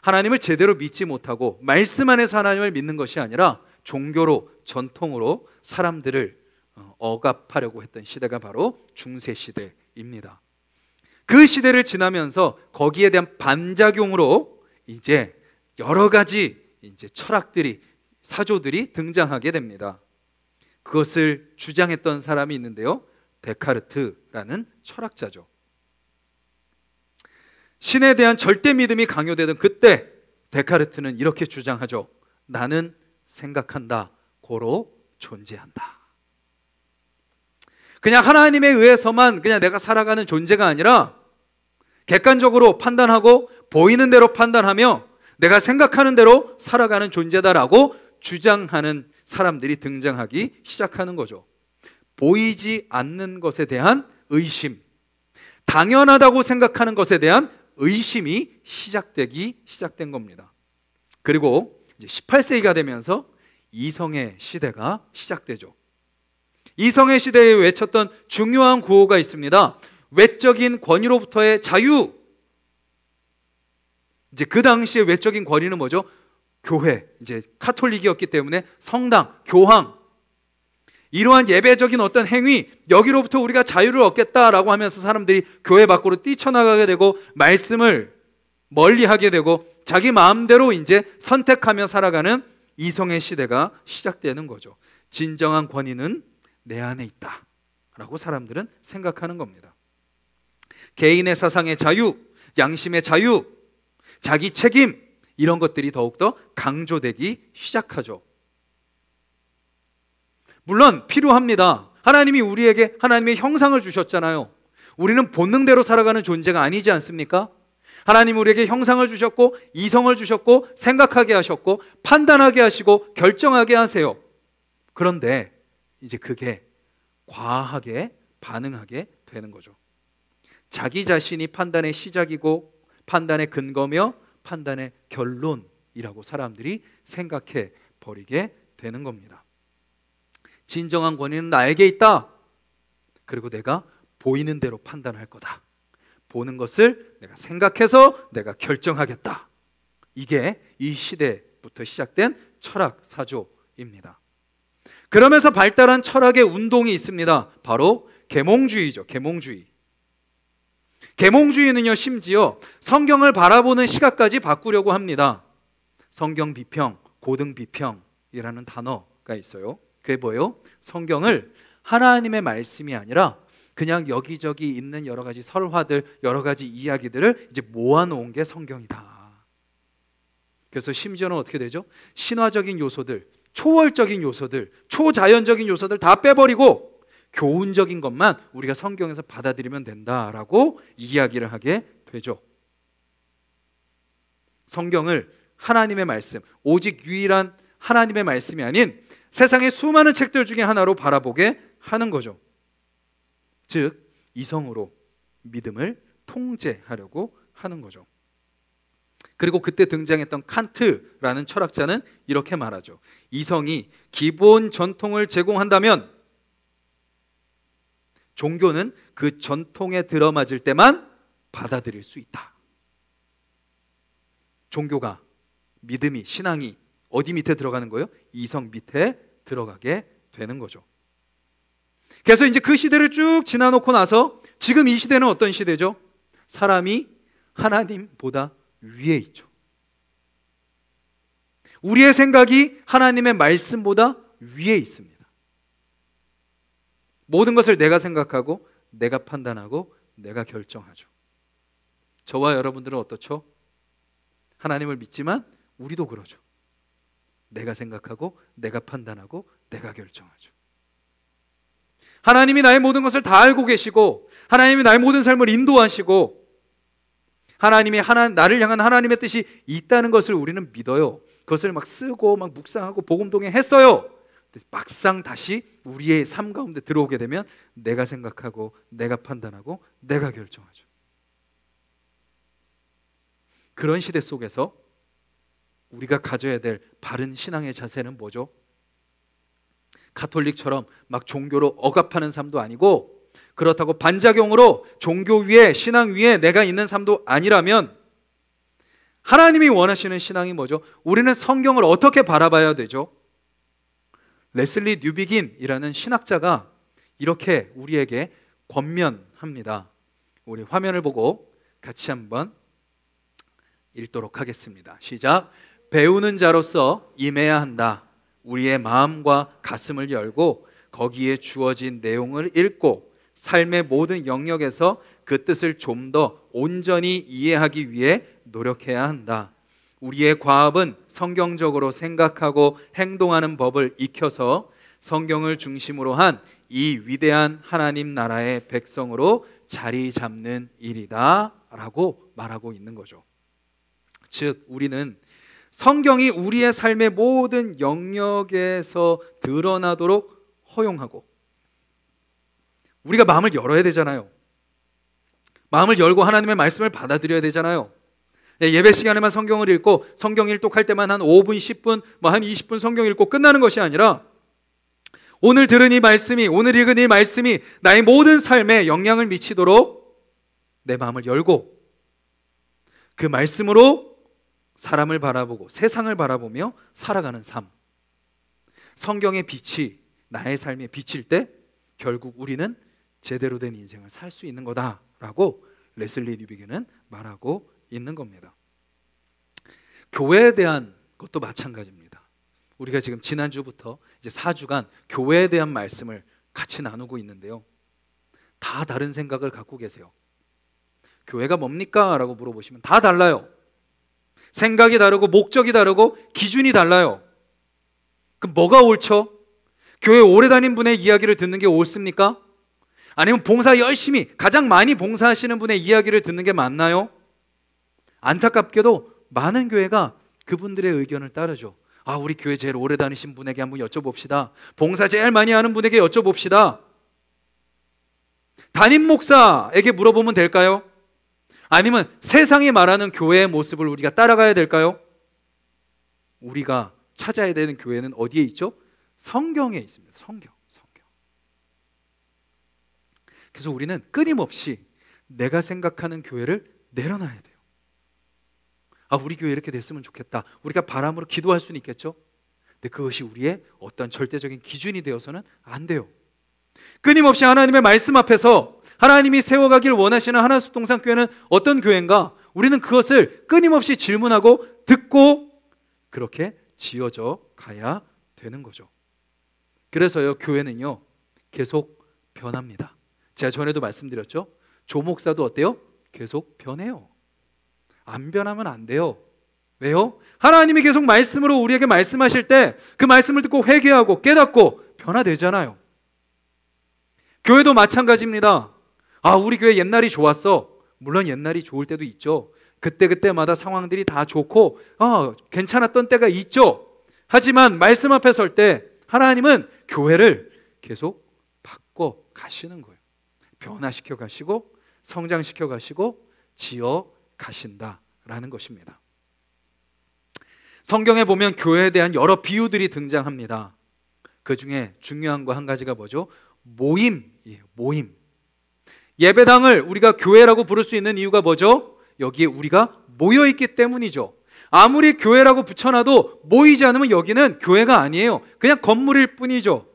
하나님을 제대로 믿지 못하고 말씀 안에서 하나님을 믿는 것이 아니라 종교로, 전통으로 사람들을 억압하려고 했던 시대가 바로 중세시대입니다. 그 시대를 지나면서 거기에 대한 반작용으로 이제 여러 가지 철학들이, 사조들이 등장하게 됩니다. 그것을 주장했던 사람이 있는데요, 데카르트라는 철학자죠. 신에 대한 절대 믿음이 강요되던 그때 데카르트는 이렇게 주장하죠. 나는 생각한다, 고로 존재한다. 그냥 하나님에 의해서만 그냥 내가 살아가는 존재가 아니라 객관적으로 판단하고 보이는 대로 판단하며 내가 생각하는 대로 살아가는 존재다라고 주장하는 사람들이 등장하기 시작하는 거죠. 보이지 않는 것에 대한 의심, 당연하다고 생각하는 것에 대한 의심이 시작된 겁니다. 그리고 이제 18세기가 되면서 이성의 시대가 시작되죠. 이성의 시대에 외쳤던 중요한 구호가 있습니다. 외적인 권위로부터의 자유. 이제 그 당시에 외적인 권위는 뭐죠? 교회, 이제 카톨릭이었기 때문에 성당, 교황, 이러한 예배적인 어떤 행위, 여기로부터 우리가 자유를 얻겠다라고 하면서 사람들이 교회 밖으로 뛰쳐나가게 되고 말씀을 멀리하게 되고 자기 마음대로 이제 선택하며 살아가는 이성의 시대가 시작되는 거죠. 진정한 권위는 내 안에 있다 라고 사람들은 생각하는 겁니다. 개인의 사상의 자유, 양심의 자유, 자기 책임, 이런 것들이 더욱더 강조되기 시작하죠. 물론 필요합니다. 하나님이 우리에게 하나님의 형상을 주셨잖아요. 우리는 본능대로 살아가는 존재가 아니지 않습니까? 하나님 우리에게 형상을 주셨고 이성을 주셨고 생각하게 하셨고 판단하게 하시고 결정하게 하세요. 그런데 이제 그게 과하게 반응하게 되는 거죠. 자기 자신이 판단의 시작이고 판단의 근거며 판단의 결론이라고 사람들이 생각해 버리게 되는 겁니다. 진정한 권위는 나에게 있다. 그리고 내가 보이는 대로 판단할 거다. 보는 것을 내가 생각해서 내가 결정하겠다. 이게 이 시대부터 시작된 철학 사조입니다. 그러면서 발달한 철학의 운동이 있습니다. 바로 계몽주의죠. 계몽주의. 계몽주의는요, 심지어 성경을 바라보는 시각까지 바꾸려고 합니다. 성경 비평, 고등 비평이라는 단어가 있어요. 그게 뭐예요? 성경을 하나님의 말씀이 아니라 그냥 여기저기 있는 여러 가지 설화들, 여러 가지 이야기들을 이제 모아놓은 게 성경이다. 그래서 심지어는 어떻게 되죠? 신화적인 요소들, 초월적인 요소들, 초자연적인 요소들 다 빼버리고 교훈적인 것만 우리가 성경에서 받아들이면 된다라고 이야기를 하게 되죠. 성경을 하나님의 말씀, 오직 유일한 하나님의 말씀이 아닌 세상의 수많은 책들 중에 하나로 바라보게 하는 거죠. 즉 이성으로 믿음을 통제하려고 하는 거죠. 그리고 그때 등장했던 칸트라는 철학자는 이렇게 말하죠. 이성이 기본 전통을 제공한다면 종교는 그 전통에 들어맞을 때만 받아들일 수 있다. 종교가, 믿음이, 신앙이 어디 밑에 들어가는 거예요? 이성 밑에 들어가게 되는 거죠. 그래서 이제 그 시대를 쭉 지나놓고 나서 지금 이 시대는 어떤 시대죠? 사람이 하나님보다 위에 있죠. 우리의 생각이 하나님의 말씀보다 위에 있습니다. 모든 것을 내가 생각하고 내가 판단하고 내가 결정하죠. 저와 여러분들은 어떻죠? 하나님을 믿지만 우리도 그러죠. 내가 생각하고 내가 판단하고 내가 결정하죠. 하나님이 나의 모든 것을 다 알고 계시고 하나님이 나의 모든 삶을 인도하시고 하나님이 나를 향한 하나님의 뜻이 있다는 것을 우리는 믿어요. 그것을 막 쓰고 막 묵상하고 복음동에 했어요. 막상 다시 우리의 삶 가운데 들어오게 되면 내가 생각하고 내가 판단하고 내가 결정하죠. 그런 시대 속에서 우리가 가져야 될 바른 신앙의 자세는 뭐죠? 가톨릭처럼 막 종교로 억압하는 삶도 아니고 그렇다고 반작용으로 종교 위에 신앙 위에 내가 있는 삶도 아니라면 하나님이 원하시는 신앙이 뭐죠? 우리는 성경을 어떻게 바라봐야 되죠? 레슬리 뉴비긴이라는 신학자가 이렇게 우리에게 권면합니다. 우리 화면을 보고 같이 한번 읽도록 하겠습니다. 시작. 배우는 자로서 임해야 한다. 우리의 마음과 가슴을 열고 거기에 주어진 내용을 읽고 삶의 모든 영역에서 그 뜻을 좀 더 온전히 이해하기 위해 노력해야 한다. 우리의 과업은 성경적으로 생각하고 행동하는 법을 익혀서 성경을 중심으로 한 이 위대한 하나님 나라의 백성으로 자리 잡는 일이다 라고 말하고 있는 거죠. 즉 우리는 성경이 우리의 삶의 모든 영역에서 드러나도록 허용하고 우리가 마음을 열어야 되잖아요. 마음을 열고 하나님의 말씀을 받아들여야 되잖아요. 예배 시간에만 성경을 읽고 성경 일독할 때만 한 5분, 10분, 한 20분 성경 읽고 끝나는 것이 아니라 오늘 들은 이 말씀이, 오늘 읽은 이 말씀이 나의 모든 삶에 영향을 미치도록 내 마음을 열고 그 말씀으로 사람을 바라보고 세상을 바라보며 살아가는 삶. 성경의 빛이 나의 삶에 비칠 때 결국 우리는 제대로 된 인생을 살 수 있는 거다라고 레슬리 뉴비긴은 말하고 있는 겁니다. 교회에 대한 것도 마찬가지입니다. 우리가 지금 지난주부터 이제 4주간 교회에 대한 말씀을 같이 나누고 있는데요. 다 다른 생각을 갖고 계세요. 교회가 뭡니까? 라고 물어보시면 다 달라요. 생각이 다르고 목적이 다르고 기준이 달라요. 그럼 뭐가 옳죠? 교회 오래 다닌 분의 이야기를 듣는 게 옳습니까? 아니면 봉사 열심히 가장 많이 봉사하시는 분의 이야기를 듣는 게 맞나요? 안타깝게도 많은 교회가 그분들의 의견을 따르죠. 우리 교회 제일 오래 다니신 분에게 한번 여쭤봅시다. 봉사 제일 많이 하는 분에게 여쭤봅시다. 담임 목사에게 물어보면 될까요? 아니면 세상이 말하는 교회의 모습을 우리가 따라가야 될까요? 우리가 찾아야 되는 교회는 어디에 있죠? 성경에 있습니다. 성경. 그래서 우리는 끊임없이 내가 생각하는 교회를 내려놔야 돼요. 우리 교회 이렇게 됐으면 좋겠다. 우리가 바람으로 기도할 수는 있겠죠. 근데 그것이 우리의 어떤 절대적인 기준이 되어서는 안 돼요. 끊임없이 하나님의 말씀 앞에서 하나님이 세워가길 원하시는 하나숲 동산교회는 어떤 교회인가? 우리는 그것을 끊임없이 질문하고 듣고 그렇게 지어져 가야 되는 거죠. 그래서요, 교회는요 계속 변합니다. 제가 전에도 말씀드렸죠. 조목사도 어때요? 계속 변해요. 안 변하면 안 돼요. 왜요? 하나님이 계속 말씀으로 우리에게 말씀하실 때 그 말씀을 듣고 회개하고 깨닫고 변화되잖아요. 교회도 마찬가지입니다. 우리 교회 옛날이 좋았어. 물론 옛날이 좋을 때도 있죠. 그때마다 상황들이 다 좋고 괜찮았던 때가 있죠. 하지만 말씀 앞에 설 때 하나님은 교회를 계속 바꿔 가시는 거예요. 변화시켜 가시고 성장시켜 가시고 지어 가신다라는 것입니다. 성경에 보면 교회에 대한 여러 비유들이 등장합니다. 그 중에 중요한 거 한 가지가 뭐죠? 모임이에요. 모임. 예배당을 우리가 교회라고 부를 수 있는 이유가 뭐죠? 여기에 우리가 모여있기 때문이죠. 아무리 교회라고 붙여놔도 모이지 않으면 여기는 교회가 아니에요. 그냥 건물일 뿐이죠.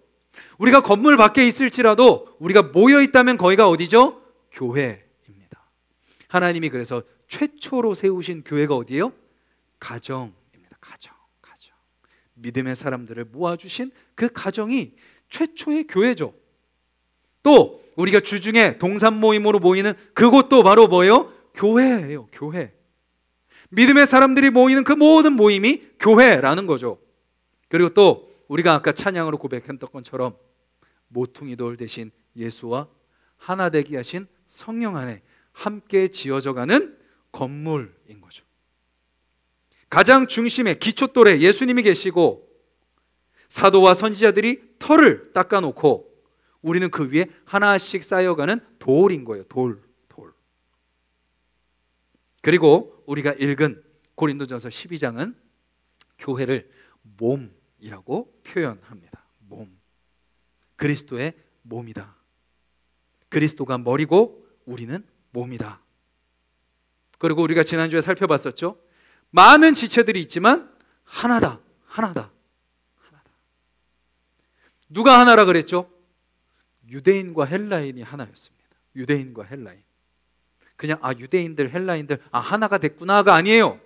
우리가 건물 밖에 있을지라도 우리가 모여있다면 거기가 어디죠? 교회입니다. 하나님이 그래서 최초로 세우신 교회가 어디예요? 가정입니다. 가정. 믿음의 사람들을 모아주신 그 가정이 최초의 교회죠. 또 우리가 주중에 동산 모임으로 모이는 그곳도 바로 뭐예요? 교회예요. 교회. 믿음의 사람들이 모이는 그 모든 모임이 교회라는 거죠. 그리고 또 우리가 아까 찬양으로 고백했던 것처럼 모퉁이 돌 대신 예수와 하나 되게 하신 성령 안에 함께 지어져가는 건물인 거죠. 가장 중심에 기초돌에 예수님이 계시고 사도와 선지자들이 털을 닦아놓고 우리는 그 위에 하나씩 쌓여가는 돌인 거예요. 돌. 그리고 우리가 읽은 고린도전서 12장은 교회를 몸이라고 표현합니다. 몸. 그리스도의 몸이다. 그리스도가 머리고 우리는 몸이다. 그리고 우리가 지난주에 살펴봤었죠. 많은 지체들이 있지만 하나다. 누가 하나라 그랬죠? 유대인과 헬라인이 하나였습니다. 유대인과 헬라인. 그냥 유대인들, 헬라인들 하나가 됐구나가 아니에요.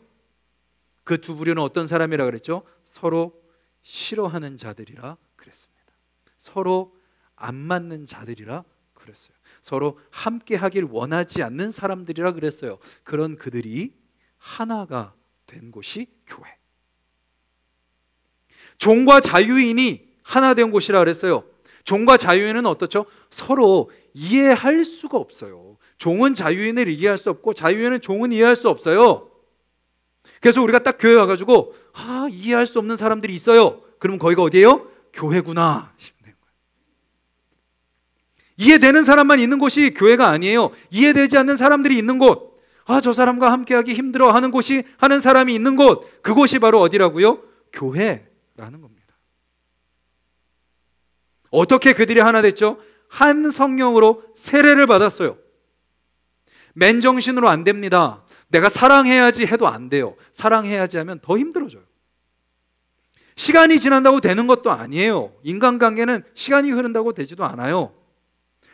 그 두 부류는 어떤 사람이라 그랬죠? 서로 싫어하는 자들이라 그랬습니다. 서로 안 맞는 자들이라 그랬어요. 서로 함께 하길 원하지 않는 사람들이라 그랬어요. 그런 그들이 하나가 된 곳이 교회. 종과 자유인이 하나 된 곳이라 그랬어요. 종과 자유인은 어떻죠? 서로 이해할 수가 없어요. 종은 자유인을 이해할 수 없고 자유인은 종은 이해할 수 없어요. 그래서 우리가 딱 교회 와가지고 이해할 수 없는 사람들이 있어요. 그러면 거기가 어디예요? 교회구나 싶는 거예요. 이해되는 사람만 있는 곳이 교회가 아니에요. 이해되지 않는 사람들이 있는 곳, 저 사람과 함께하기 힘들어하는 곳이 하는 사람이 있는 곳, 그곳이 바로 어디라고요? 교회라는 겁니다. 어떻게 그들이 하나 됐죠? 한 성령으로 세례를 받았어요. 맨정신으로 안 됩니다. 내가 사랑해야지 해도 안 돼요. 사랑해야지 하면 더 힘들어져요. 시간이 지난다고 되는 것도 아니에요. 인간관계는 시간이 흐른다고 되지도 않아요.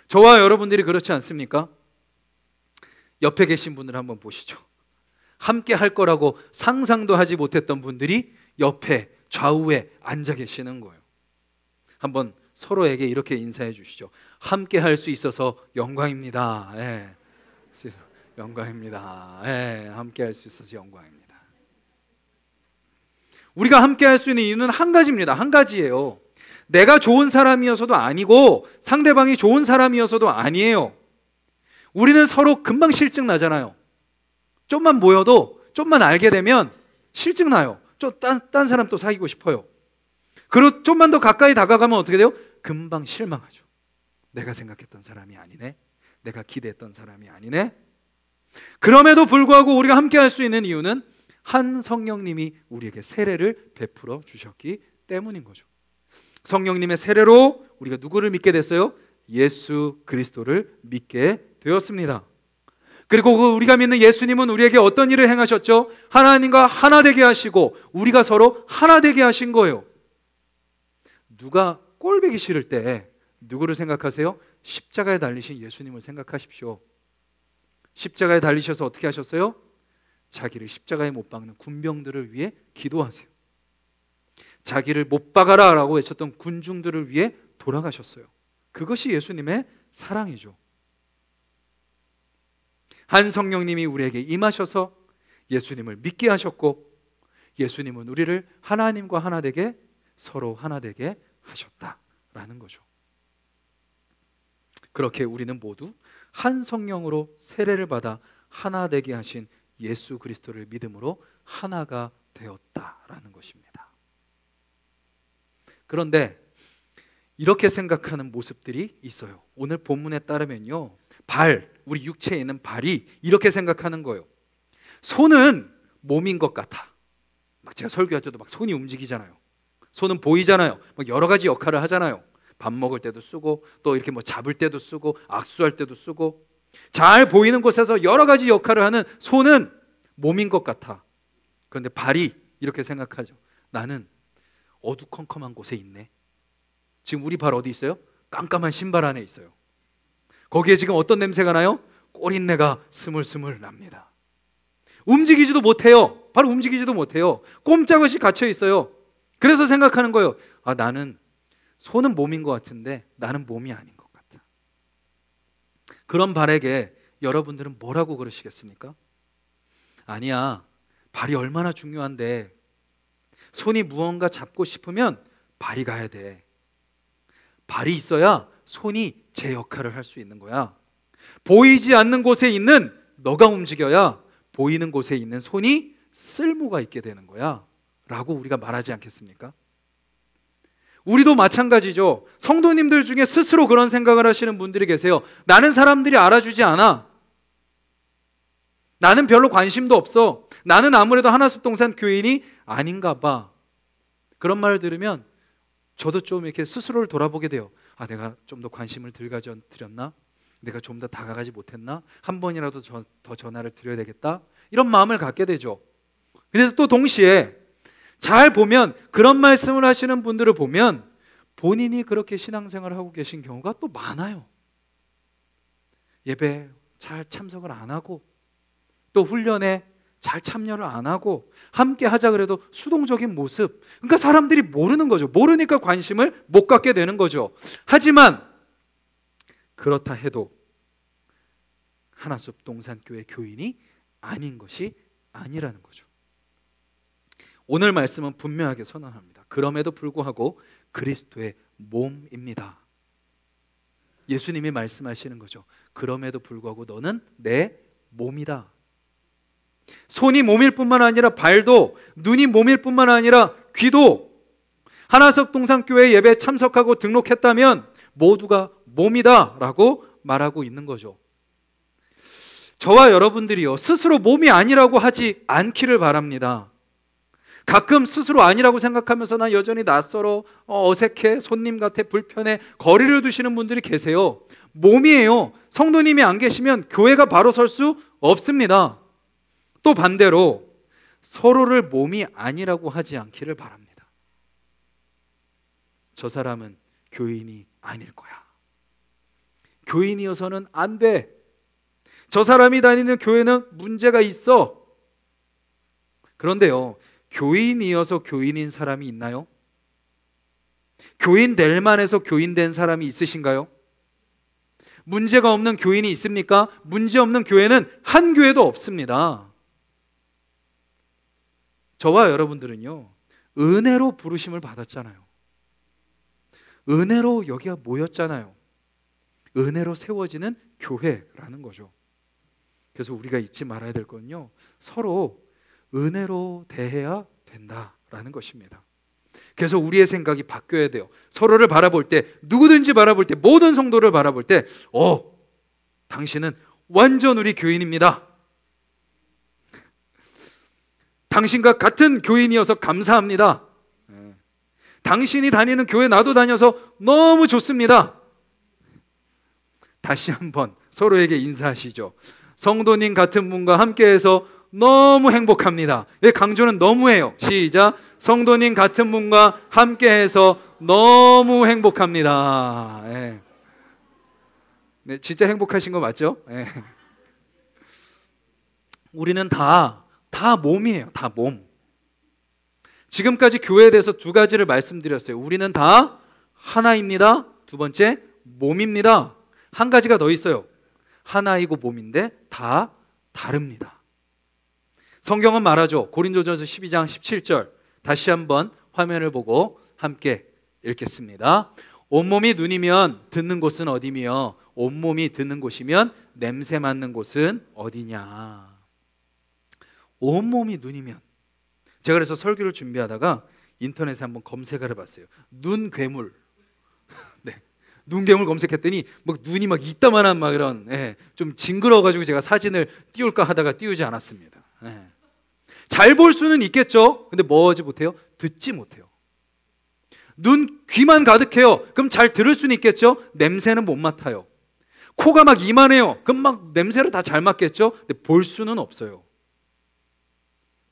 저와 여러분들이 그렇지 않습니까? 옆에 계신 분을 한번 보시죠. 함께 할 거라고 상상도 하지 못했던 분들이 옆에 좌우에 앉아 계시는 거예요. 한번 서로에게 이렇게 인사해 주시죠. 함께 할 수 있어서 영광입니다. 영광입니다. 함께 할 수 있어서 영광입니다. 우리가 함께 할 수 있는 이유는 한 가지입니다. 한 가지예요. 내가 좋은 사람이어서도 아니고 상대방이 좋은 사람이어서도 아니에요. 우리는 서로 금방 실증 나잖아요. 좀만 모여도 좀만 알게 되면 실증 나요. 딴 사람 또 사귀고 싶어요. 그리고 좀만 더 가까이 다가가면 어떻게 돼요? 금방 실망하죠. 내가 생각했던 사람이 아니네. 내가 기대했던 사람이 아니네. 그럼에도 불구하고 우리가 함께 할 수 있는 이유는 한 성령님이 우리에게 세례를 베풀어 주셨기 때문인 거죠. 성령님의 세례로 우리가 누구를 믿게 됐어요? 예수 그리스도를 믿게 되었습니다. 그리고 그 우리가 믿는 예수님은 우리에게 어떤 일을 행하셨죠? 하나님과 하나 되게 하시고 우리가 서로 하나 되게 하신 거예요. 누가 꼴보기 싫을 때 누구를 생각하세요? 십자가에 달리신 예수님을 생각하십시오. 십자가에 달리셔서 어떻게 하셨어요? 자기를 십자가에 못 박는 군병들을 위해 기도하세요. 자기를 못 박아라 라고 외쳤던 군중들을 위해 돌아가셨어요. 그것이 예수님의 사랑이죠. 한 성령님이 우리에게 임하셔서 예수님을 믿게 하셨고, 예수님은 우리를 하나님과 하나 되게, 서로 하나 되게 하셨다라는 거죠. 그렇게 우리는 모두 한 성령으로 세례를 받아 하나 되게 하신 예수 그리스도를 믿음으로 하나가 되었다라는 것입니다. 그런데 이렇게 생각하는 모습들이 있어요. 오늘 본문에 따르면요, 우리 육체에 있는 발이 이렇게 생각하는 거예요. 손은 몸인 것 같아. 막 제가 설교할 때도 막 손이 움직이잖아요. 손은 보이잖아요. 막 여러 가지 역할을 하잖아요. 밥 먹을 때도 쓰고, 또 이렇게 뭐 잡을 때도 쓰고, 악수할 때도 쓰고, 잘 보이는 곳에서 여러 가지 역할을 하는 손은 몸인 것 같아. 그런데 발이 이렇게 생각하죠. 나는 어두컴컴한 곳에 있네. 지금 우리 발 어디 있어요? 깜깜한 신발 안에 있어요. 거기에 지금 어떤 냄새가 나요? 꼬린내가 스물스물 납니다. 움직이지도 못해요. 발 움직이지도 못해요. 꼼짝없이 갇혀 있어요. 그래서 생각하는 거예요. 나는 손은 몸인 것 같은데 나는 몸이 아닌 것 같아. 그런 발에게 여러분들은 뭐라고 그러시겠습니까? 아니야, 발이 얼마나 중요한데, 손이 무언가 잡고 싶으면 발이 가야 돼. 발이 있어야 손이 제 역할을 할 수 있는 거야. 보이지 않는 곳에 있는 너가 움직여야 보이는 곳에 있는 손이 쓸모가 있게 되는 거야 라고 우리가 말하지 않겠습니까? 우리도 마찬가지죠. 성도님들 중에 스스로 그런 생각을 하시는 분들이 계세요. 나는 사람들이 알아주지 않아. 나는 별로 관심도 없어. 나는 아무래도 하나숲동산 교인이 아닌가 봐. 그런 말을 들으면 저도 좀 이렇게 스스로를 돌아보게 돼요. 내가 좀 더 관심을 덜 가져드렸나? 내가 좀 더 다가가지 못했나? 한 번이라도 더 전화를 드려야 되겠다? 이런 마음을 갖게 되죠. 그래서 또 동시에 잘 보면, 그런 말씀을 하시는 분들을 보면 본인이 그렇게 신앙생활을 하고 계신 경우가 또 많아요. 예배 잘 참석을 안 하고, 또 훈련에 잘 참여를 안 하고, 함께 하자 그래도 수동적인 모습. 그러니까 사람들이 모르는 거죠. 모르니까 관심을 못 갖게 되는 거죠. 하지만 그렇다 해도 하나숲 동산교회 교인이 아닌 것이 아니라는 거죠. 오늘 말씀은 분명하게 선언합니다. 그럼에도 불구하고 그리스도의 몸입니다. 예수님이 말씀하시는 거죠. 그럼에도 불구하고 너는 내 몸이다. 손이 몸일 뿐만 아니라 발도, 눈이 몸일 뿐만 아니라 귀도, 하나섭 동산교회 예배에 참석하고 등록했다면 모두가 몸이다 라고 말하고 있는 거죠. 저와 여러분들이요, 스스로 몸이 아니라고 하지 않기를 바랍니다. 가끔 스스로 아니라고 생각하면서 난 여전히 낯설어, 어색해, 손님 같아, 불편해, 거리를 두시는 분들이 계세요. 몸이에요. 성도님이 안 계시면 교회가 바로 설 수 없습니다. 또 반대로 서로를 몸이 아니라고 하지 않기를 바랍니다. 저 사람은 교인이 아닐 거야. 교인이어서는 안 돼. 저 사람이 다니는 교회는 문제가 있어. 그런데요, 교인이어서 교인인 사람이 있나요? 교인 될 만해서 교인 된 사람이 있으신가요? 문제가 없는 교인이 있습니까? 문제 없는 교회는 한 교회도 없습니다. 저와 여러분들은요, 은혜로 부르심을 받았잖아요. 은혜로 여기가 모였잖아요. 은혜로 세워지는 교회라는 거죠. 그래서 우리가 잊지 말아야 될 건요, 서로 은혜로 대해야 된다라는 것입니다. 그래서 우리의 생각이 바뀌어야 돼요. 서로를 바라볼 때, 누구든지 바라볼 때, 모든 성도를 바라볼 때, 당신은 완전 우리 교인입니다. 당신과 같은 교인이어서 감사합니다. 당신이 다니는 교회 나도 다녀서 너무 좋습니다. 다시 한번 서로에게 인사하시죠. 성도님 같은 분과 함께해서 너무 행복합니다. 왜 강조는 너무해요? 시작. 성도님 같은 분과 함께해서 너무 행복합니다. 네. 네, 진짜 행복하신 거 맞죠? 네. 우리는 다 몸이에요. 다 몸. 지금까지 교회에 대해서 두 가지를 말씀드렸어요. 우리는 다 하나입니다. 두 번째, 몸입니다. 한 가지가 더 있어요. 하나이고 몸인데 다 다릅니다. 성경은 말하죠. 고린도전서 12장 17절. 다시 한번 화면을 보고 함께 읽겠습니다. 온몸이 눈이면 듣는 곳은 어디며 온몸이 듣는 곳이면 냄새 맡는 곳은 어디냐. 온몸이 눈이면, 제가 그래서 설교를 준비하다가 인터넷에 한번 검색을 해봤어요. 눈 괴물. 네, 눈 괴물 검색했더니 막 눈이 막 이따만한 막 이런, 좀 징그러워가지고 제가 사진을 띄울까 하다가 띄우지 않았습니다. 잘 볼 수는 있겠죠. 근데 뭐 하지 못해요? 듣지 못해요. 눈, 귀만 가득해요. 그럼 잘 들을 수는 있겠죠. 냄새는 못 맡아요. 코가 막 이만해요. 그럼 막 냄새를 다 잘 맡겠죠. 근데 볼 수는 없어요.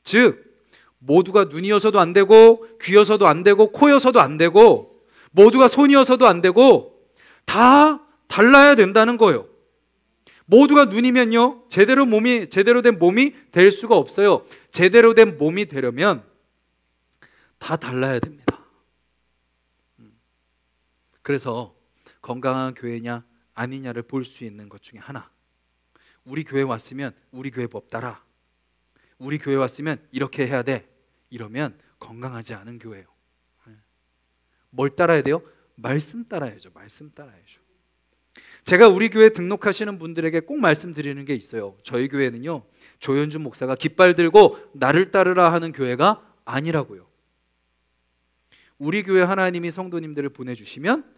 즉 모두가 눈이어서도 안 되고 귀여서도 안 되고 코여서도 안 되고 모두가 손이어서도 안 되고 다 달라야 된다는 거예요. 모두가 눈이면요 제대로 된 몸이 될 수가 없어요. 제대로 된 몸이 되려면 다 달라야 됩니다. 그래서 건강한 교회냐 아니냐를 볼 수 있는 것 중에 하나, 우리 교회 왔으면 우리 교회 법 따라, 우리 교회 왔으면 이렇게 해야 돼, 이러면 건강하지 않은 교회예요. 뭘 따라야 돼요? 말씀 따라야죠. 말씀 따라야죠. 제가 우리 교회 등록하시는 분들에게 꼭 말씀드리는 게 있어요. 저희 교회는요 조현준 목사가 깃발 들고 나를 따르라 하는 교회가 아니라고요. 우리 교회 하나님이 성도님들을 보내주시면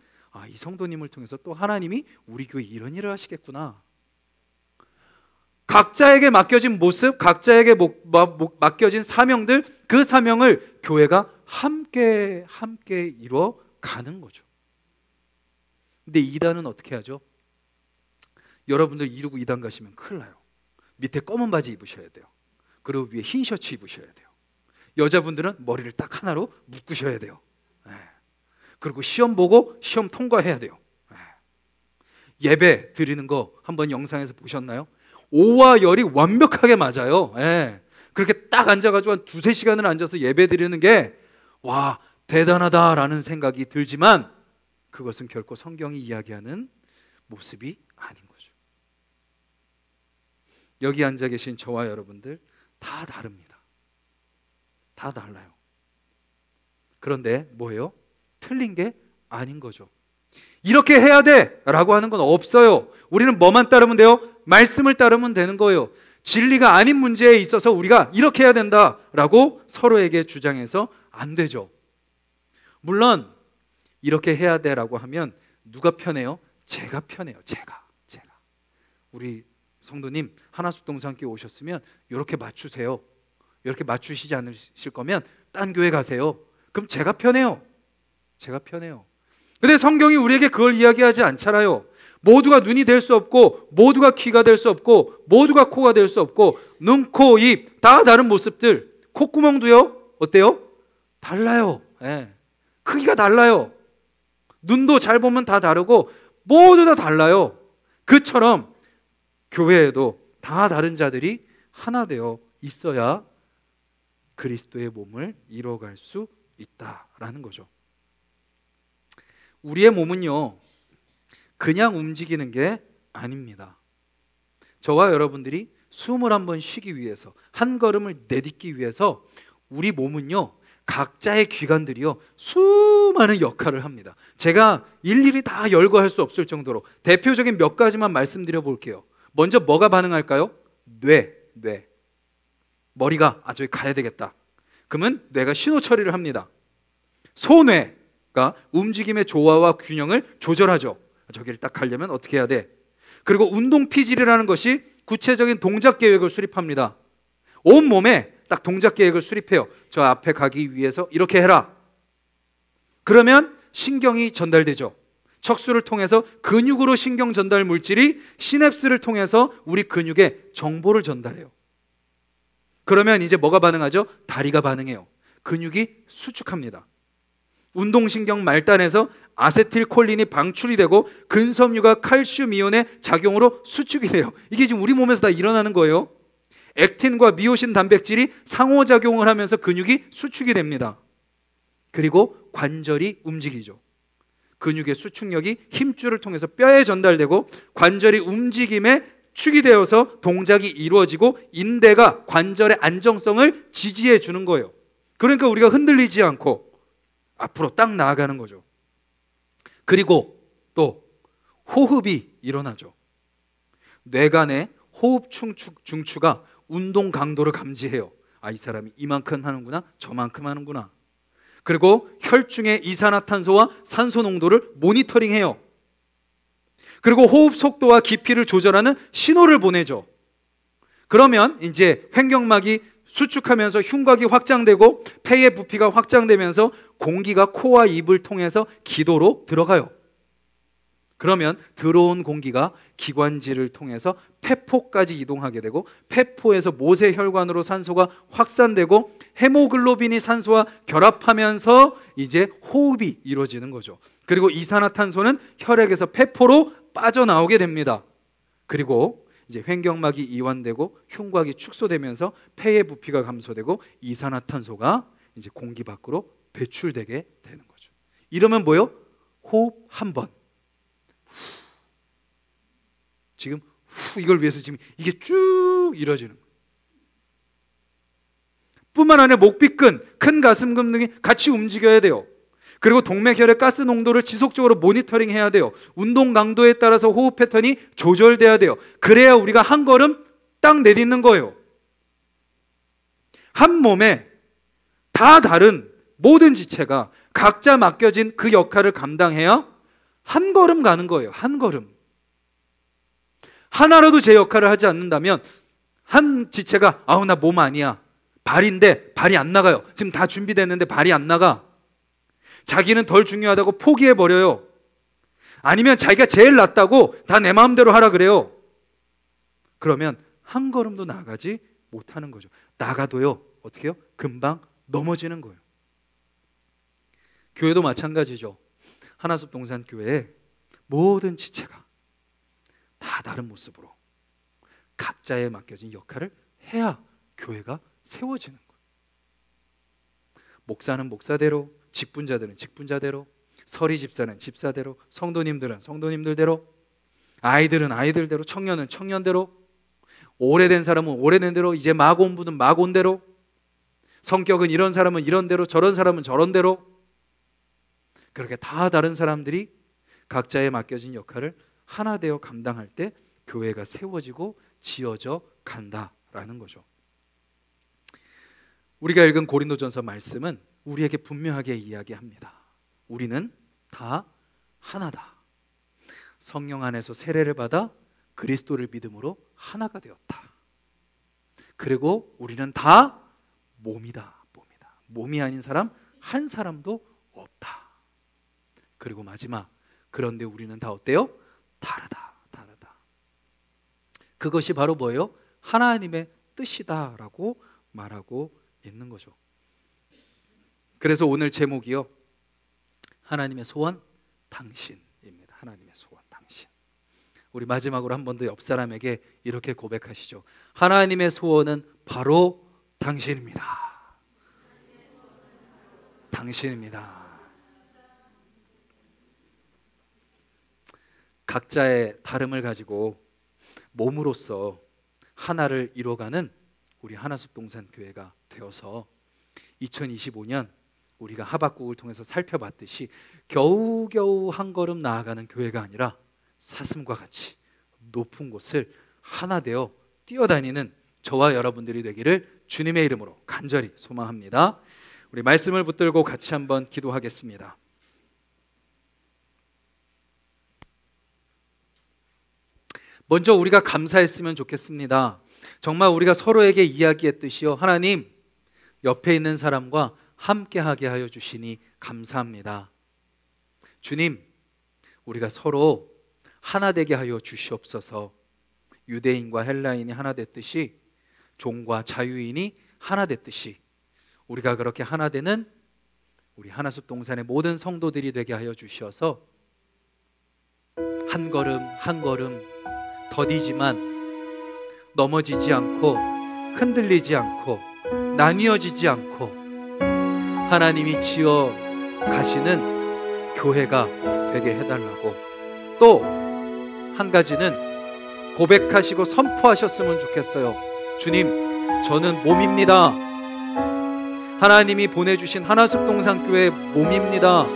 이 성도님을 통해서 또 하나님이 우리 교회 이런 일을 하시겠구나. 각자에게 맡겨진 모습, 각자에게 맡겨진 사명들, 그 사명을 교회가 함께 이루어 가는 거죠. 근데 이단은 어떻게 하죠? 여러분들 이루고 이단 가시면 큰일 나요. 밑에 검은 바지 입으셔야 돼요. 그리고 위에 흰 셔츠 입으셔야 돼요. 여자분들은 머리를 딱 하나로 묶으셔야 돼요. 그리고 시험 보고 시험 통과해야 돼요. 예배 드리는 거 한번 영상에서 보셨나요? 오와 열이 완벽하게 맞아요. 그렇게 딱 앉아가지고 한 2-3시간을 앉아서 예배 드리는 게 와 대단하다라는 생각이 들지만 그것은 결코 성경이 이야기하는 모습이 아닌 거죠. 여기 앉아 계신 저와 여러분들 다 다릅니다. 다 달라요. 그런데 뭐예요? 틀린 게 아닌 거죠. 이렇게 해야 돼 라고 하는 건 없어요. 우리는 뭐만 따르면 돼요? 말씀을 따르면 되는 거예요. 진리가 아닌 문제에 있어서 우리가 이렇게 해야 된다라고 서로에게 주장해서 안 되죠. 물론 이렇게 해야 돼라고 하면 누가 편해요? 제가 편해요. 제가. 우리 성도님 하나숲 동산교회 오셨으면 이렇게 맞추세요. 이렇게 맞추시지 않으실 거면 딴 교회 가세요. 그럼 제가 편해요. 근데 성경이 우리에게 그걸 이야기하지 않잖아요. 모두가 눈이 될 수 없고 모두가 귀가 될 수 없고 모두가 코가 될 수 없고 눈, 코, 입 다 다른 모습들. 콧구멍도요 어때요? 달라요. 크기가 달라요. 눈도 잘 보면 다 다르고 모두 다 달라요. 그처럼 교회에도 다 다른 자들이 하나 되어 있어야 그리스도의 몸을 이뤄갈 수 있다라는 거죠. 우리의 몸은요 그냥 움직이는 게 아닙니다. 저와 여러분들이 숨을 한번 쉬기 위해서, 한 걸음을 내딛기 위해서 우리 몸은요 각자의 기관들이요 수많은 역할을 합니다. 제가 일일이 다 열거할 수 없을 정도로 대표적인 몇 가지만 말씀드려 볼게요. 먼저 뭐가 반응할까요? 뇌. 머리가 저기 가야 되겠다. 그러면 뇌가 신호 처리를 합니다. 소뇌가 움직임의 조화와 균형을 조절하죠. 저기를 딱 가려면 어떻게 해야 돼? 그리고 운동피질이라는 것이 구체적인 동작 계획을 수립합니다. 온 몸에 딱 동작 계획을 수립해요. 저 앞에 가기 위해서 이렇게 해라. 그러면 신경이 전달되죠. 척수를 통해서 근육으로 신경 전달 물질이 시냅스를 통해서 우리 근육에 정보를 전달해요. 그러면 이제 뭐가 반응하죠? 다리가 반응해요. 근육이 수축합니다. 운동신경 말단에서 아세틸콜린이 방출이 되고 근섬유가 칼슘 이온의 작용으로 수축이 돼요. 이게 지금 우리 몸에서 다 일어나는 거예요. 액틴과 미오신 단백질이 상호작용을 하면서 근육이 수축이 됩니다. 그리고 관절이 움직이죠. 근육의 수축력이 힘줄을 통해서 뼈에 전달되고 관절이 움직임에 축이 되어서 동작이 이루어지고 인대가 관절의 안정성을 지지해 주는 거예요. 그러니까 우리가 흔들리지 않고 앞으로 딱 나아가는 거죠. 그리고 또 호흡이 일어나죠. 뇌간의 호흡 중추가 운동 강도를 감지해요. 아, 이 사람이 이만큼 하는구나, 저만큼 하는구나. 그리고 혈중의 이산화탄소와 산소 농도를 모니터링해요. 그리고 호흡 속도와 깊이를 조절하는 신호를 보내죠. 그러면 이제 횡격막이 수축하면서 흉곽이 확장되고 폐의 부피가 확장되면서 공기가 코와 입을 통해서 기도로 들어가요. 그러면 들어온 공기가 기관지를 통해서 폐포까지 이동하게 되고 폐포에서 모세혈관으로 산소가 확산되고 헤모글로빈이 산소와 결합하면서 이제 호흡이 이루어지는 거죠. 그리고 이산화탄소는 혈액에서 폐포로 빠져나오게 됩니다. 그리고 이제 횡격막이 이완되고 흉곽이 축소되면서 폐의 부피가 감소되고 이산화탄소가 이제 공기 밖으로 배출되게 되는 거죠. 이러면 뭐요? 호흡 한 번. 지금 이걸 위해서 지금 이게 쭉 이루어지는 거예요. 뿐만 아니라 목비근, 큰 가슴근 등이 같이 움직여야 돼요. 그리고 동맥혈액 가스 농도를 지속적으로 모니터링 해야 돼요. 운동 강도에 따라서 호흡 패턴이 조절돼야 돼요. 그래야 우리가 한 걸음 딱 내딛는 거예요. 한 몸에 다 다른 모든 지체가 각자 맡겨진 그 역할을 감당해야 한 걸음 가는 거예요. 한 걸음. 하나라도 제 역할을 하지 않는다면 한 지체가 아우 나 몸 아니야, 발인데 발이 안 나가요. 지금 다 준비됐는데 발이 안 나가. 자기는 덜 중요하다고 포기해버려요. 아니면 자기가 제일 낫다고 다 내 마음대로 하라 그래요. 그러면 한 걸음도 나가지 못하는 거죠. 나가도요 어떻게 해요? 금방 넘어지는 거예요. 교회도 마찬가지죠. 하나숲 동산교회에 모든 지체가 다 다른 모습으로 각자에 맡겨진 역할을 해야 교회가 세워지는 거예요. 목사는 목사대로, 직분자들은 직분자대로, 서리 집사는 집사대로, 성도님들은 성도님들대로, 아이들은 아이들대로, 청년은 청년대로, 오래된 사람은 오래된 대로, 이제 막 온 분은 막 온 대로, 성격은 이런 사람은 이런 대로, 저런 사람은 저런 대로, 그렇게 다 다른 사람들이 각자에 맡겨진 역할을 하나 되어 감당할 때 교회가 세워지고 지어져 간다라는 거죠. 우리가 읽은 고린도전서 말씀은 우리에게 분명하게 이야기합니다. 우리는 다 하나다. 성령 안에서 세례를 받아 그리스도를 믿음으로 하나가 되었다. 그리고 우리는 다 몸이다. 몸이 아닌 사람 한 사람도 없다. 그리고 마지막, 그런데 우리는 다 어때요? 다르다. 그것이 바로 뭐예요? 하나님의 뜻이다라고 말하고 있는 거죠. 그래서 오늘 제목이요, 하나님의 소원 당신입니다. 하나님의 소원 당신. 우리 마지막으로 한 번 더 옆 사람에게 이렇게 고백하시죠. 하나님의 소원은 바로 당신입니다. 당신입니다. 각자의 다름을 가지고 몸으로서 하나를 이뤄가는 우리 하나숲 동산교회가 되어서 2025년 우리가 하박국을 통해서 살펴봤듯이 겨우겨우 한 걸음 나아가는 교회가 아니라 사슴과 같이 높은 곳을 하나 되어 뛰어다니는 저와 여러분들이 되기를 주님의 이름으로 간절히 소망합니다. 우리 말씀을 붙들고 같이 한번 기도하겠습니다. 먼저 우리가 감사했으면 좋겠습니다. 정말 우리가 서로에게 이야기했듯이요, 하나님 옆에 있는 사람과 함께하게 하여 주시니 감사합니다. 주님, 우리가 서로 하나 되게 하여 주시옵소서. 유대인과 헬라인이 하나 됐듯이 종과 자유인이 하나 됐듯이 우리가 그렇게 하나 되는 우리 하나숲 동산의 모든 성도들이 되게 하여 주셔서 한 걸음 한 걸음 더디지만 넘어지지 않고 흔들리지 않고 나뉘어지지 않고 하나님이 지어 가시는 교회가 되게 해달라고, 또 한 가지는 고백하시고 선포하셨으면 좋겠어요. 주님, 저는 몸입니다. 하나님이 보내주신 하나숲 동산교회 몸입니다.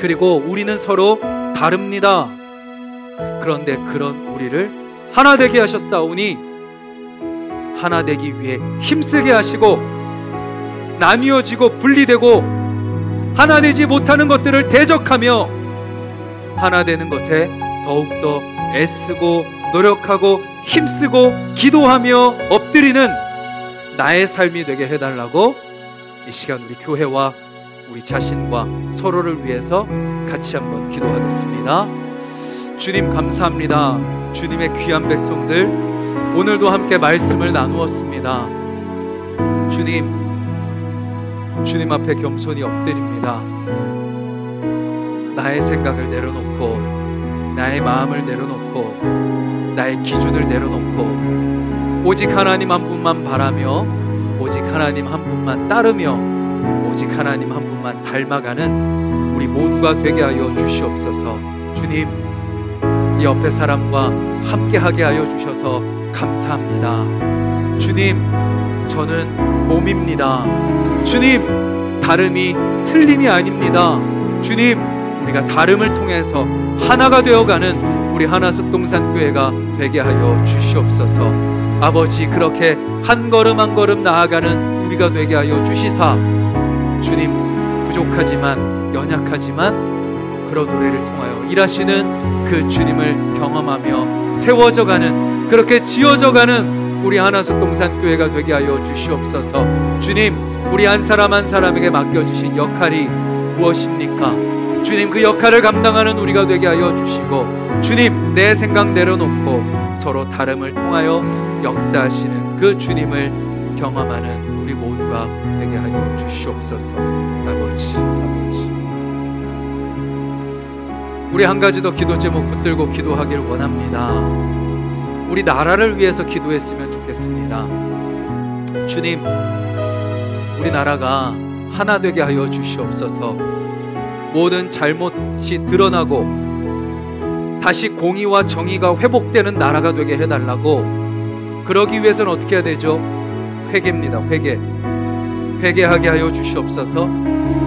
그리고 우리는 서로 다릅니다. 그런데 그런 우리를 하나 되게 하셨사오니 하나 되기 위해 힘쓰게 하시고 나뉘어지고 분리되고 하나 되지 못하는 것들을 대적하며 하나 되는 것에 더욱더 애쓰고 노력하고 힘쓰고 기도하며 엎드리는 나의 삶이 되게 해달라고 이 시간 우리 교회와 우리 자신과 서로를 위해서 같이 한번 기도하겠습니다. 주님 감사합니다. 주님의 귀한 백성들 오늘도 함께 말씀을 나누었습니다. 주님 앞에 겸손히 엎드립니다. 나의 생각을 내려놓고 나의 마음을 내려놓고 나의 기준을 내려놓고 오직 하나님 한 분만 바라며 오직 하나님 한 분만 따르며 오직 하나님 한 분만 닮아가는 우리 모두가 되게 하여 주시옵소서. 주님, 이 옆에 사람과 함께하게 하여 주셔서 감사합니다. 주님, 저는 몸입니다. 주님, 다름이 틀림이 아닙니다. 주님, 우리가 다름을 통해서 하나가 되어가는 우리 하나숲 동산교회가 되게 하여 주시옵소서. 아버지, 그렇게 한 걸음 한 걸음 나아가는 우리가 되게 하여 주시사 주님, 부족하지만 연약하지만 그런 우리를 통하여 일하시는 그 주님을 경험하며 세워져가는, 그렇게 지어져가는 우리 하나숲 동산교회가 되게 하여 주시옵소서. 주님, 우리 한 사람 한 사람에게 맡겨주신 역할이 무엇입니까? 주님, 그 역할을 감당하는 우리가 되게 하여 주시고, 주님, 내 생각 내려놓고 서로 다름을 통하여 역사하시는 그 주님을 경험하는 우리 모두가 되게 하여 주시옵소서. 아버지, 우리 한 가지 더 기도 제목 붙들고 기도하기를 원합니다. 우리 나라를 위해서 기도했으면 좋겠습니다. 주님, 우리 나라가 하나 되게 하여 주시옵소서. 모든 잘못이 드러나고 다시 공의와 정의가 회복되는 나라가 되게 해달라고. 그러기 위해서는 어떻게 해야 되죠? 회개입니다. 회개하게 하여 주시옵소서.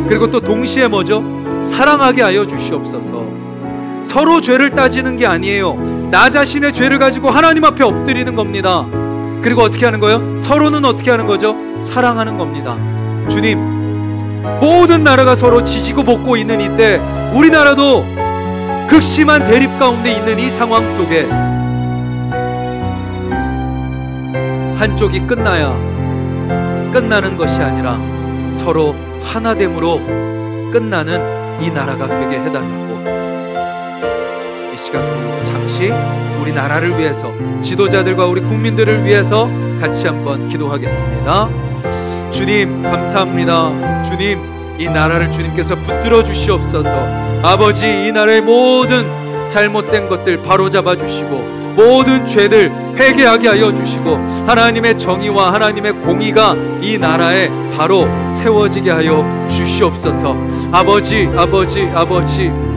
그리고 또 동시에 뭐죠? 사랑하게 하여 주시옵소서. 서로 죄를 따지는 게 아니에요. 나 자신의 죄를 가지고 하나님 앞에 엎드리는 겁니다. 그리고 어떻게 하는 거예요? 서로는 어떻게 하는 거죠? 사랑하는 겁니다. 주님, 모든 나라가 서로 지지고 볶고 있는 이때 우리나라도 극심한 대립 가운데 있는 이 상황 속에 한쪽이 끝나야 끝나는 것이 아니라 서로 하나됨으로 끝나는 이 나라가 되게 해달라고. 이 시간 우리 잠시 우리 나라를 위해서, 지도자들과 우리 국민들을 위해서 같이 한번 기도하겠습니다. 주님 감사합니다. 주님, 이 나라를 주님께서 붙들어 주시옵소서. 아버지, 이 나라의 모든 잘못된 것들 바로잡아 주시고 모든 죄들 회개하게 하여 주시고 하나님의 정의와 하나님의 공의가 이 나라에 바로 세워지게 하여 주시옵소서. 아버지,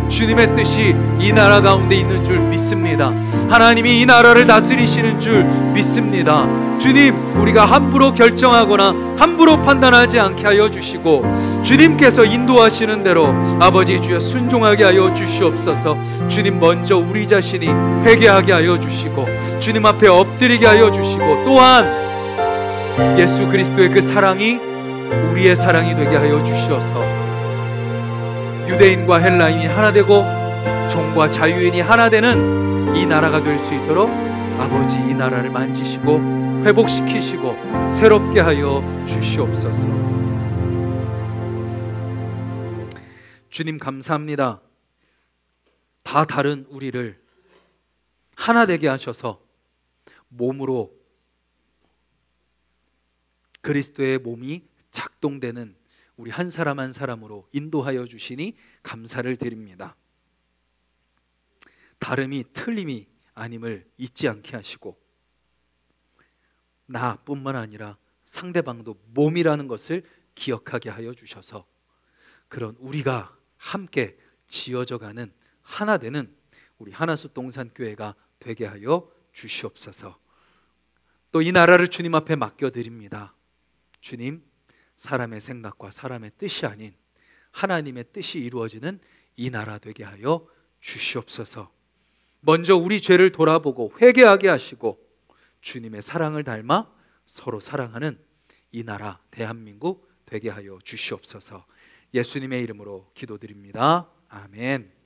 주님의 뜻이 이 나라 가운데 있는 줄 믿습니다. 하나님이 이 나라를 다스리시는 줄 믿습니다. 주님, 우리가 함부로 결정하거나 함부로 판단하지 않게 하여 주시고 주님께서 인도하시는 대로 아버지 주여 순종하게 하여 주시옵소서. 주님, 먼저 우리 자신이 회개하게 하여 주시고 주님 앞에 엎드리게 하여 주시고 또한 예수 그리스도의 그 사랑이 우리의 사랑이 되게 하여 주시어서 유대인과 헬라인이 하나 되고 종과 자유인이 하나 되는 이 나라가 될 수 있도록 아버지 이 나라를 만지시고 회복시키시고 새롭게 하여 주시옵소서. 주님 감사합니다. 다 다른 우리를 하나 되게 하셔서 몸으로 그리스도의 몸이 작동되는 우리 한 사람 한 사람으로 인도하여 주시니 감사를 드립니다. 다름이 틀림이 아님을 잊지 않게 하시고 나뿐만 아니라 상대방도 몸이라는 것을 기억하게 하여 주셔서 그런 우리가 함께 지어져가는 하나 되는 우리 하나수 동산교회가 되게 하여 주시옵소서. 또 이 나라를 주님 앞에 맡겨드립니다. 주님, 사람의 생각과 사람의 뜻이 아닌 하나님의 뜻이 이루어지는 이 나라 되게 하여 주시옵소서. 먼저 우리 죄를 돌아보고 회개하게 하시고 주님의 사랑을 닮아 서로 사랑하는 이 나라 대한민국 되게 하여 주시옵소서. 예수님의 이름으로 기도드립니다. 아멘.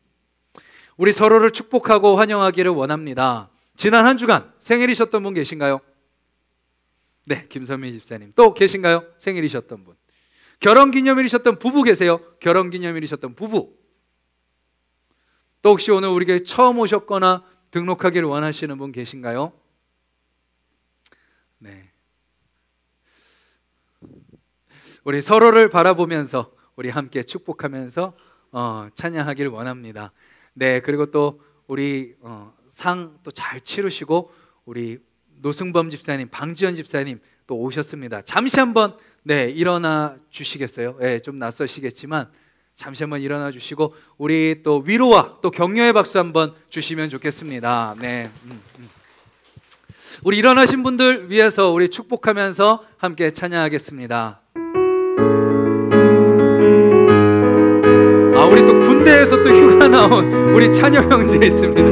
우리 서로를 축복하고 환영하기를 원합니다. 지난 한 주간 생일이셨던 분 계신가요? 네, 김선미 집사님. 또 계신가요? 생일이셨던 분. 결혼기념일이셨던 부부 계세요? 결혼기념일이셨던 부부. 또 혹시 오늘 우리 교회 처음 오셨거나 등록하기를 원하시는 분 계신가요? 네. 우리 서로를 바라보면서 우리 함께 축복하면서 찬양하기를 원합니다. 네, 그리고 또 우리 상 또 잘 치르시고 우리 노승범 집사님, 방지현 집사님 또 오셨습니다. 잠시 한번 네 일어나 주시겠어요? 네, 좀 낯서시겠지만 잠시 한번 일어나 주시고 우리 또 위로와 또 격려의 박수 한번 주시면 좋겠습니다. 네. 우리 일어나신 분들 위해서 우리 축복하면서 함께 찬양하겠습니다. 우리 또 군대에서 또 휴가 나온 우리 찬여 형제 있습니다.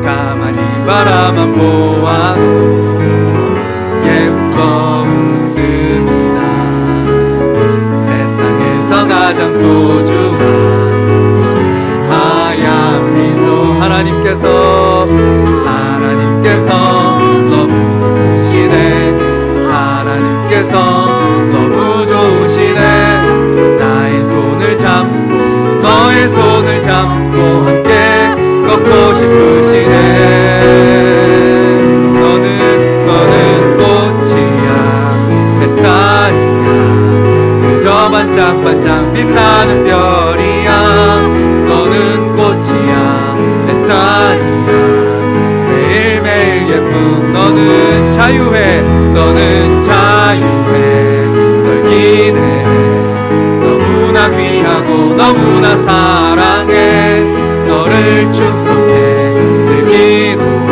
가만히 바라만 보아도 예뻤습니다. 세상에서 가장 소중한 하얀 미소 하나님께서 너무 기쁘시네. 하나님께서 너무 좋으시네. 나의 손을 잡고 너의 손을 잡고 함께 걷고 싶으시네. 너는 꽃이야 햇살이야 그저 반짝반짝 빛나는 별이야. 너는 꽃이야 햇살이야 매일매일 예쁜 너는 자유해 널 기대해. 너무나 귀하고 너무나 사랑해. 너를 축복해 늘 기도해.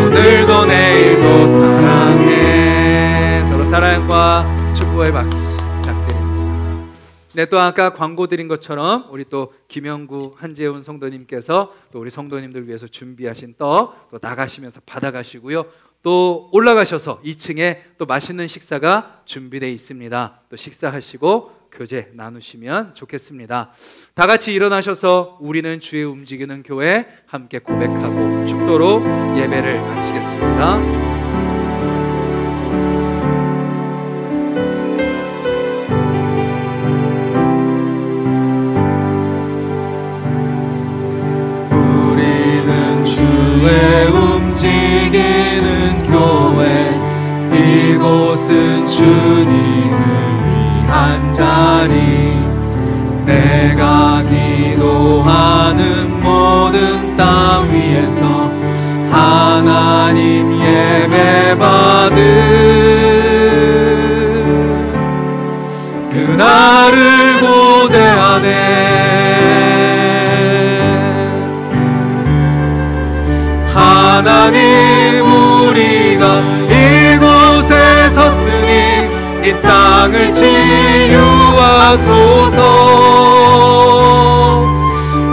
오늘도 내일도 사랑해. 서로 사랑과 축복의 박수 부탁드립니다. 네, 또 아까 광고 드린 것처럼 우리 또 김영구 한재훈 성도님께서 또 우리 성도님들 위해서 준비하신 떡 또 나가시면서 받아가시고요. 또 올라가셔서 2층에 또 맛있는 식사가 준비되어 있습니다. 또 식사하시고 교제 나누시면 좋겠습니다. 다 같이 일어나셔서 우리는 주의 움직이는 교회 함께 고백하고 축도로 예배를 마치겠습니다. 우리는 주의 움직이는 교회. 이곳은 주님을 한 자리. 내가 기도하는 모든 땅 위에서 하나님 예배 받을 그날을 고대하네. 하나님 우리가 이곳에 섰으니 이 땅을 치유하소서.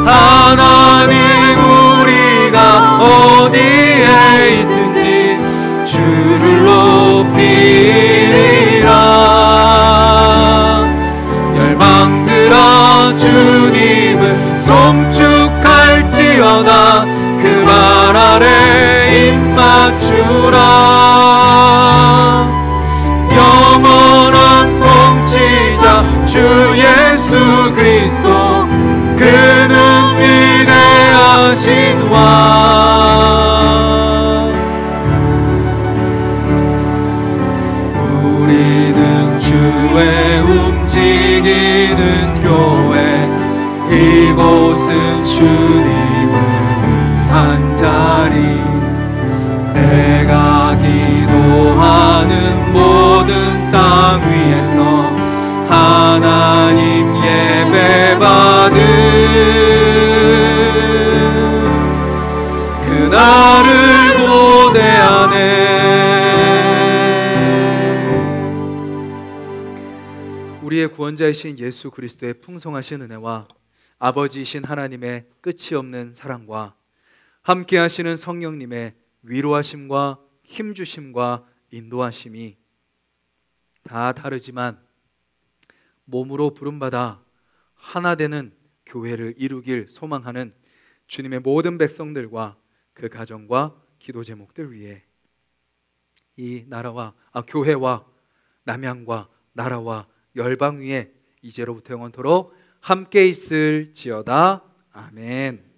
하나님 우리가 어디에 있든지 주를 높이리라. 열방들아 주님을 송축할지어다. 그 말 아래 입 맞추라. 영원한 통치자 주 예수 그리스도 그는 주신 왕, 우리는 주의 움직이는 교회, 이곳은 주님을 위한 자리, 내가 기도하는 모든 땅 위에서 하나님 예배받은 그날을 고대하네. 우리의 구원자이신 예수 그리스도의 풍성하신 은혜와 아버지이신 하나님의 끝이 없는 사랑과 함께 하시는 성령님의 위로하심과 힘주심과 인도하심이 다 다르지만 몸으로 부름받아 하나 되는 교회를 이루길 소망하는 주님의 모든 백성들과 그 가정과 기도 제목들 위해 이 나라와 교회와 남양과 나라와 열방 위에 이제로부터 영원토록 함께 있을지어다. 아멘.